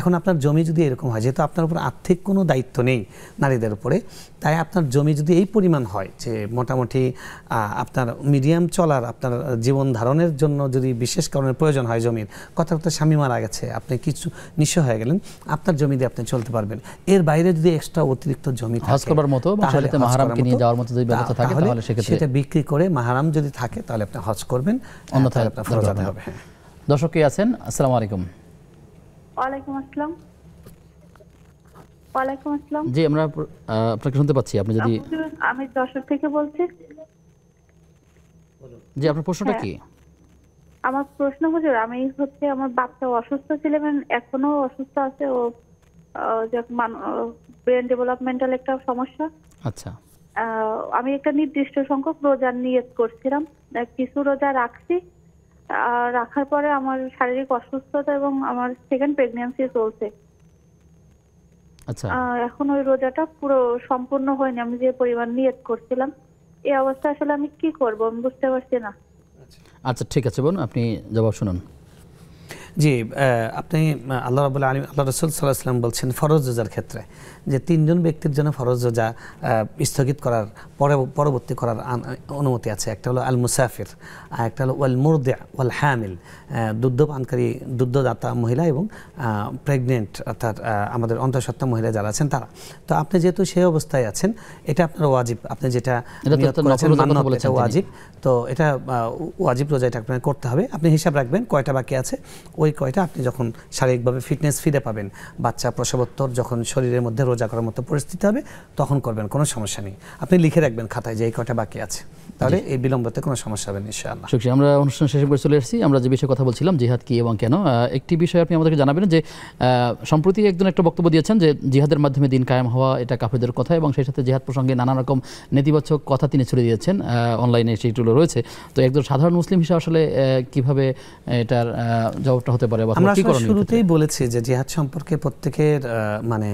এখন আপনার জমি যদি এরকম হয়, যেহেতু আপনার উপর আর্থিক কোনো দায়িত্ব নেই নারীদের উপরে, তাই আপনার জমি যদি এই পরিমাণ হয় যে মোটামুটি আপনার মিডিয়াম চলার, আপনার জীবন ধারণের জন্য যদি বিশেষ কারণের প্রয়োজন হয় জমির, কথা স্বামী মারা গেছে, আপনি কিছু নিঃস্ব হয়ে গেলেন, আপনার জমি দিয়ে আপনি চলতে পারবেন। এর বাইরে যদি এক্সট্রা অতিরিক্ত জমি হজ করার মতো, তাহলে মাহরামকে নিয়ে যাওয়ার মতো যদি ব্যবস্থা থাকে তাহলে সেটা বিক্রি করে মাহরাম যদি থাকে তাহলে আপনি হজ করবেন, অন্যথায় আপনার ফরজ আদায় হবে। দর্শক কে আছেন? আসসালামু আলাইকুম। ওয়ালাইকুম আসসালাম। ওয়ালাইকুম আসসালাম। জি, আমরা আপনাকে শুনতে পাচ্ছি। আপনি যদি আমি যশোর থেকে বলছি। জি, আপনার প্রশ্নটা কি? আমার প্রশ্ন হুজুর, আমি আমার বাচ্চা অসুস্থ ছিল এবং এখনো অসুস্থ আছে, ও ব্রেন ডেভেলপমেন্টাল একটা সমস্যা। আচ্ছা। আমি একটা নির্দিষ্ট সংখ্যক রোজার নিয়ত করছিলাম, কিছু রোজা রাখছি, রাখার পরে আমার শারীরিক অসুস্থতা এবং আমার সেকেন্ড প্রেগন্যান্সি চলছে। আচ্ছা। এখন ওই রোজাটা পুরো সম্পূর্ণ হয়নি, আমি যে পরিমাণ নিয়ত করছিলাম। এই অবস্থা আসলে আমি কি করব আমি বুঝতে পারছি না। আচ্ছা, ঠিক আছে বোন, আপনি জবাব শুনুন। জি, আপনি আল্লাহ রাব্বুল আলামিন, আল্লাহ রাসূল সাল্লাল্লাহু আলাইহি ওয়াসাল্লাম বলছেন ফরজ রোজার ক্ষেত্রে যে 3 জন ব্যক্তির জন্য ফরজ রোজা স্থগিত করার পরবর্তী করার অনুমতি আছে। একটা হলো আল মুসাফির, আর একটা হলো ওয়াল মুরদি ওয়াল হামিল, দুগ্ধপানকারী, দুগ্ধদাতা মহিলা এবং প্রেগনেন্ট অর্থাৎ আমাদের অন্তঃসত্ত্বা মহিলা যারা আছেন তারা। তো আপনি যেহেতু সেই অবস্থায় আছেন, এটা আপনার ওয়াজিব, আপনি যেটা নিয়ত করেছেন মান্নত, এটা ওয়াজিব। তো এটা ওয়াজিব রোজা, এটা আপনাকে করতে হবে। আপনি হিসাব রাখবেন কয়টা বাকি আছে, ওই কয়টা আপনি যখন শারীরিকভাবে ফিটনেস ফিরে পাবেন, বাচ্চা প্রসবোত্তর যখন শরীরের মধ্যে রোজা করার মতো পরিস্থিতি হবে তখন করবেন, কোনো সমস্যা নেই। আপনি লিখে রাখবেন খাতায় যে এই কয়টা বাকি আছে, তাহলে এই বিলম্বতে কোনো সমস্যা হবে না ইনশাআল্লাহ। শুকরিয়া। আমরা অনুষ্ঠান শেষ করে চলে এসেছি। আমরা যে বিষয়ে কথা বলছিলাম, জিহাদ কি এবং কেন, একটি বিষয় আপনি আমাদেরকে জানাবেন যে সম্প্রতি একজন একটা বক্তব্য দিয়েছেন যে জিহাদের মাধ্যমে দিন কায়েম হওয়া এটা কাফেরদের কথা, এবং সেই সাথে জিহাদ প্রসঙ্গে নানা রকম নেতিবাচক কথা তিনি ছড়িয়ে দিয়েছেন, অনলাইনে সেইগুলো রয়েছে। তো একজন সাধারণ মুসলিম হিসেবে আসলে কিভাবে এটার জবাবটা হতে পারে? আমরা শুরুতেই বলেছি যে জিহাদ সম্পর্কে প্রত্যেকের মানে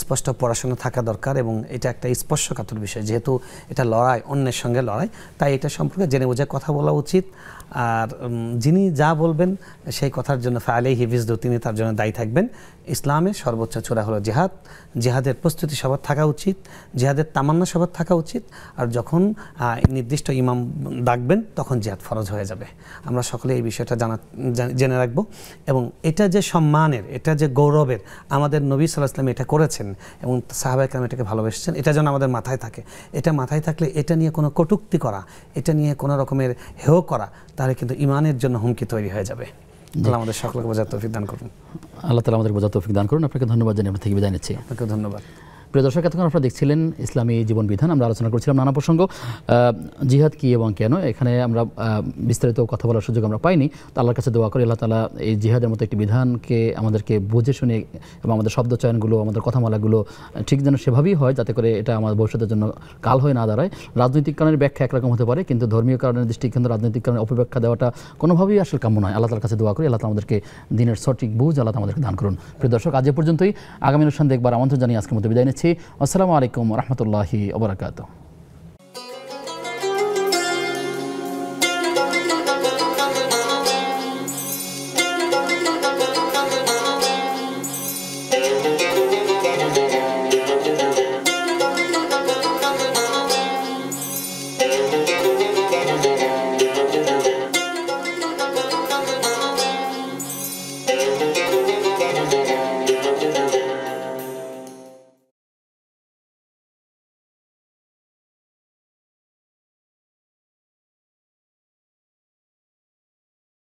স্পষ্ট পড়াশোনা থাকা দরকার, এবং এটা একটা স্পর্শকাতর বিষয়, যেহেতু এটা লড়াই, অন্যের সঙ্গে লড়াই, তাই এটা সম্পর্কে জেনে বুঝে কথা বলা উচিত। আর যিনি যা বলবেন সেই কথার জন্য ফাআলাইহি বিজদু, তিনি তার জন্য দায়ী থাকবেন। ইসলামের সর্বোচ্চ চূড়া হলো জিহাদ। জিহাদের প্রস্তুতি সবার থাকা উচিত, জিহাদের তামান্না সবার থাকা উচিত। আর যখন নির্দিষ্ট ইমাম ডাকবেন তখন জিহাদ ফরজ হয়ে যাবে। আমরা সকলে এই বিষয়টা জেনে রাখব। এবং এটা যে সম্মানের, এটা যে গৌরবের, আমাদের নবী সাল্লাল্লাহু আলাইহি ওয়াসাল্লাম এটা করেছেন এবং সাহাবায়ে কেরাম এটাকে ভালোবেসেছেন, এটা যেন আমাদের মাথায় থাকে। এটা মাথায় থাকলে এটা নিয়ে কোনো কটূক্তি করা, এটা নিয়ে কোনো রকমের হেয় করা, তাহলে কিন্তু ইমানের জন্য হুমকি তৈরি হয়ে যাবে। আল্লাহ আমাদের সকলকে বোঝার তৌফিক দান করুন। আল্লাহ তাআলা আমাদের বোঝার তৌফিক দান করুন। আপনাকে ধন্যবাদ জানিয়ে আমরা থেকে বিদায় নিচ্ছি। আপনাকে ধন্যবাদ। প্রিয় দর্শক, এতক্ষণ আপনারা দেখছিলেন ইসলামী জীবন বিধান। আমরা আলোচনা করছিলাম নানা প্রসঙ্গ, জিহাদ কি এবং কেন। এখানে আমরা বিস্তারিত কথা বলার সুযোগ আমরা পাইনি। তো আল্লাহর কাছে দোয়া করি আল্লাহ তাআলা এই জিহাদের মতো একটি বিধানকে আমাদেরকে বুঝে শুনে এবং আমাদের শব্দ চয়নগুলো, আমাদের কথামালাগুলো ঠিক যেন সেভাবেই হয়, যাতে করে এটা আমার ভবিষ্যতের জন্য কাল হয়ে না দাঁড়ায়। রাজনৈতিক কারণের ব্যাখ্যা একরকম হতে পারে, কিন্তু ধর্মীয় কারণের দৃষ্টিকেন্দ্র রাজনৈতিক কারণে অপব্যাখ্যা দেওয়াটা কোনোভাবেই আসলে কাম্য নয়। আল্লাহ তাআলার কাছে দোয়া করি আল্লাহ তাআলা আমাদেরকে দিনের সঠিক বুঝ আল্লাহ আমাদেরকে দান করুন। প্রিয় দর্শক, আজ এ পর্যন্তই। আগামী অনুষ্ঠান দেখবার আমন্ত্রণ জানিয়ে আজকের মতো বিদায় নিচ্ছি। আসসালামু আলাইকুম ওয়া রাহমাতুল্লাহি ওয়া বারাকাতুহু।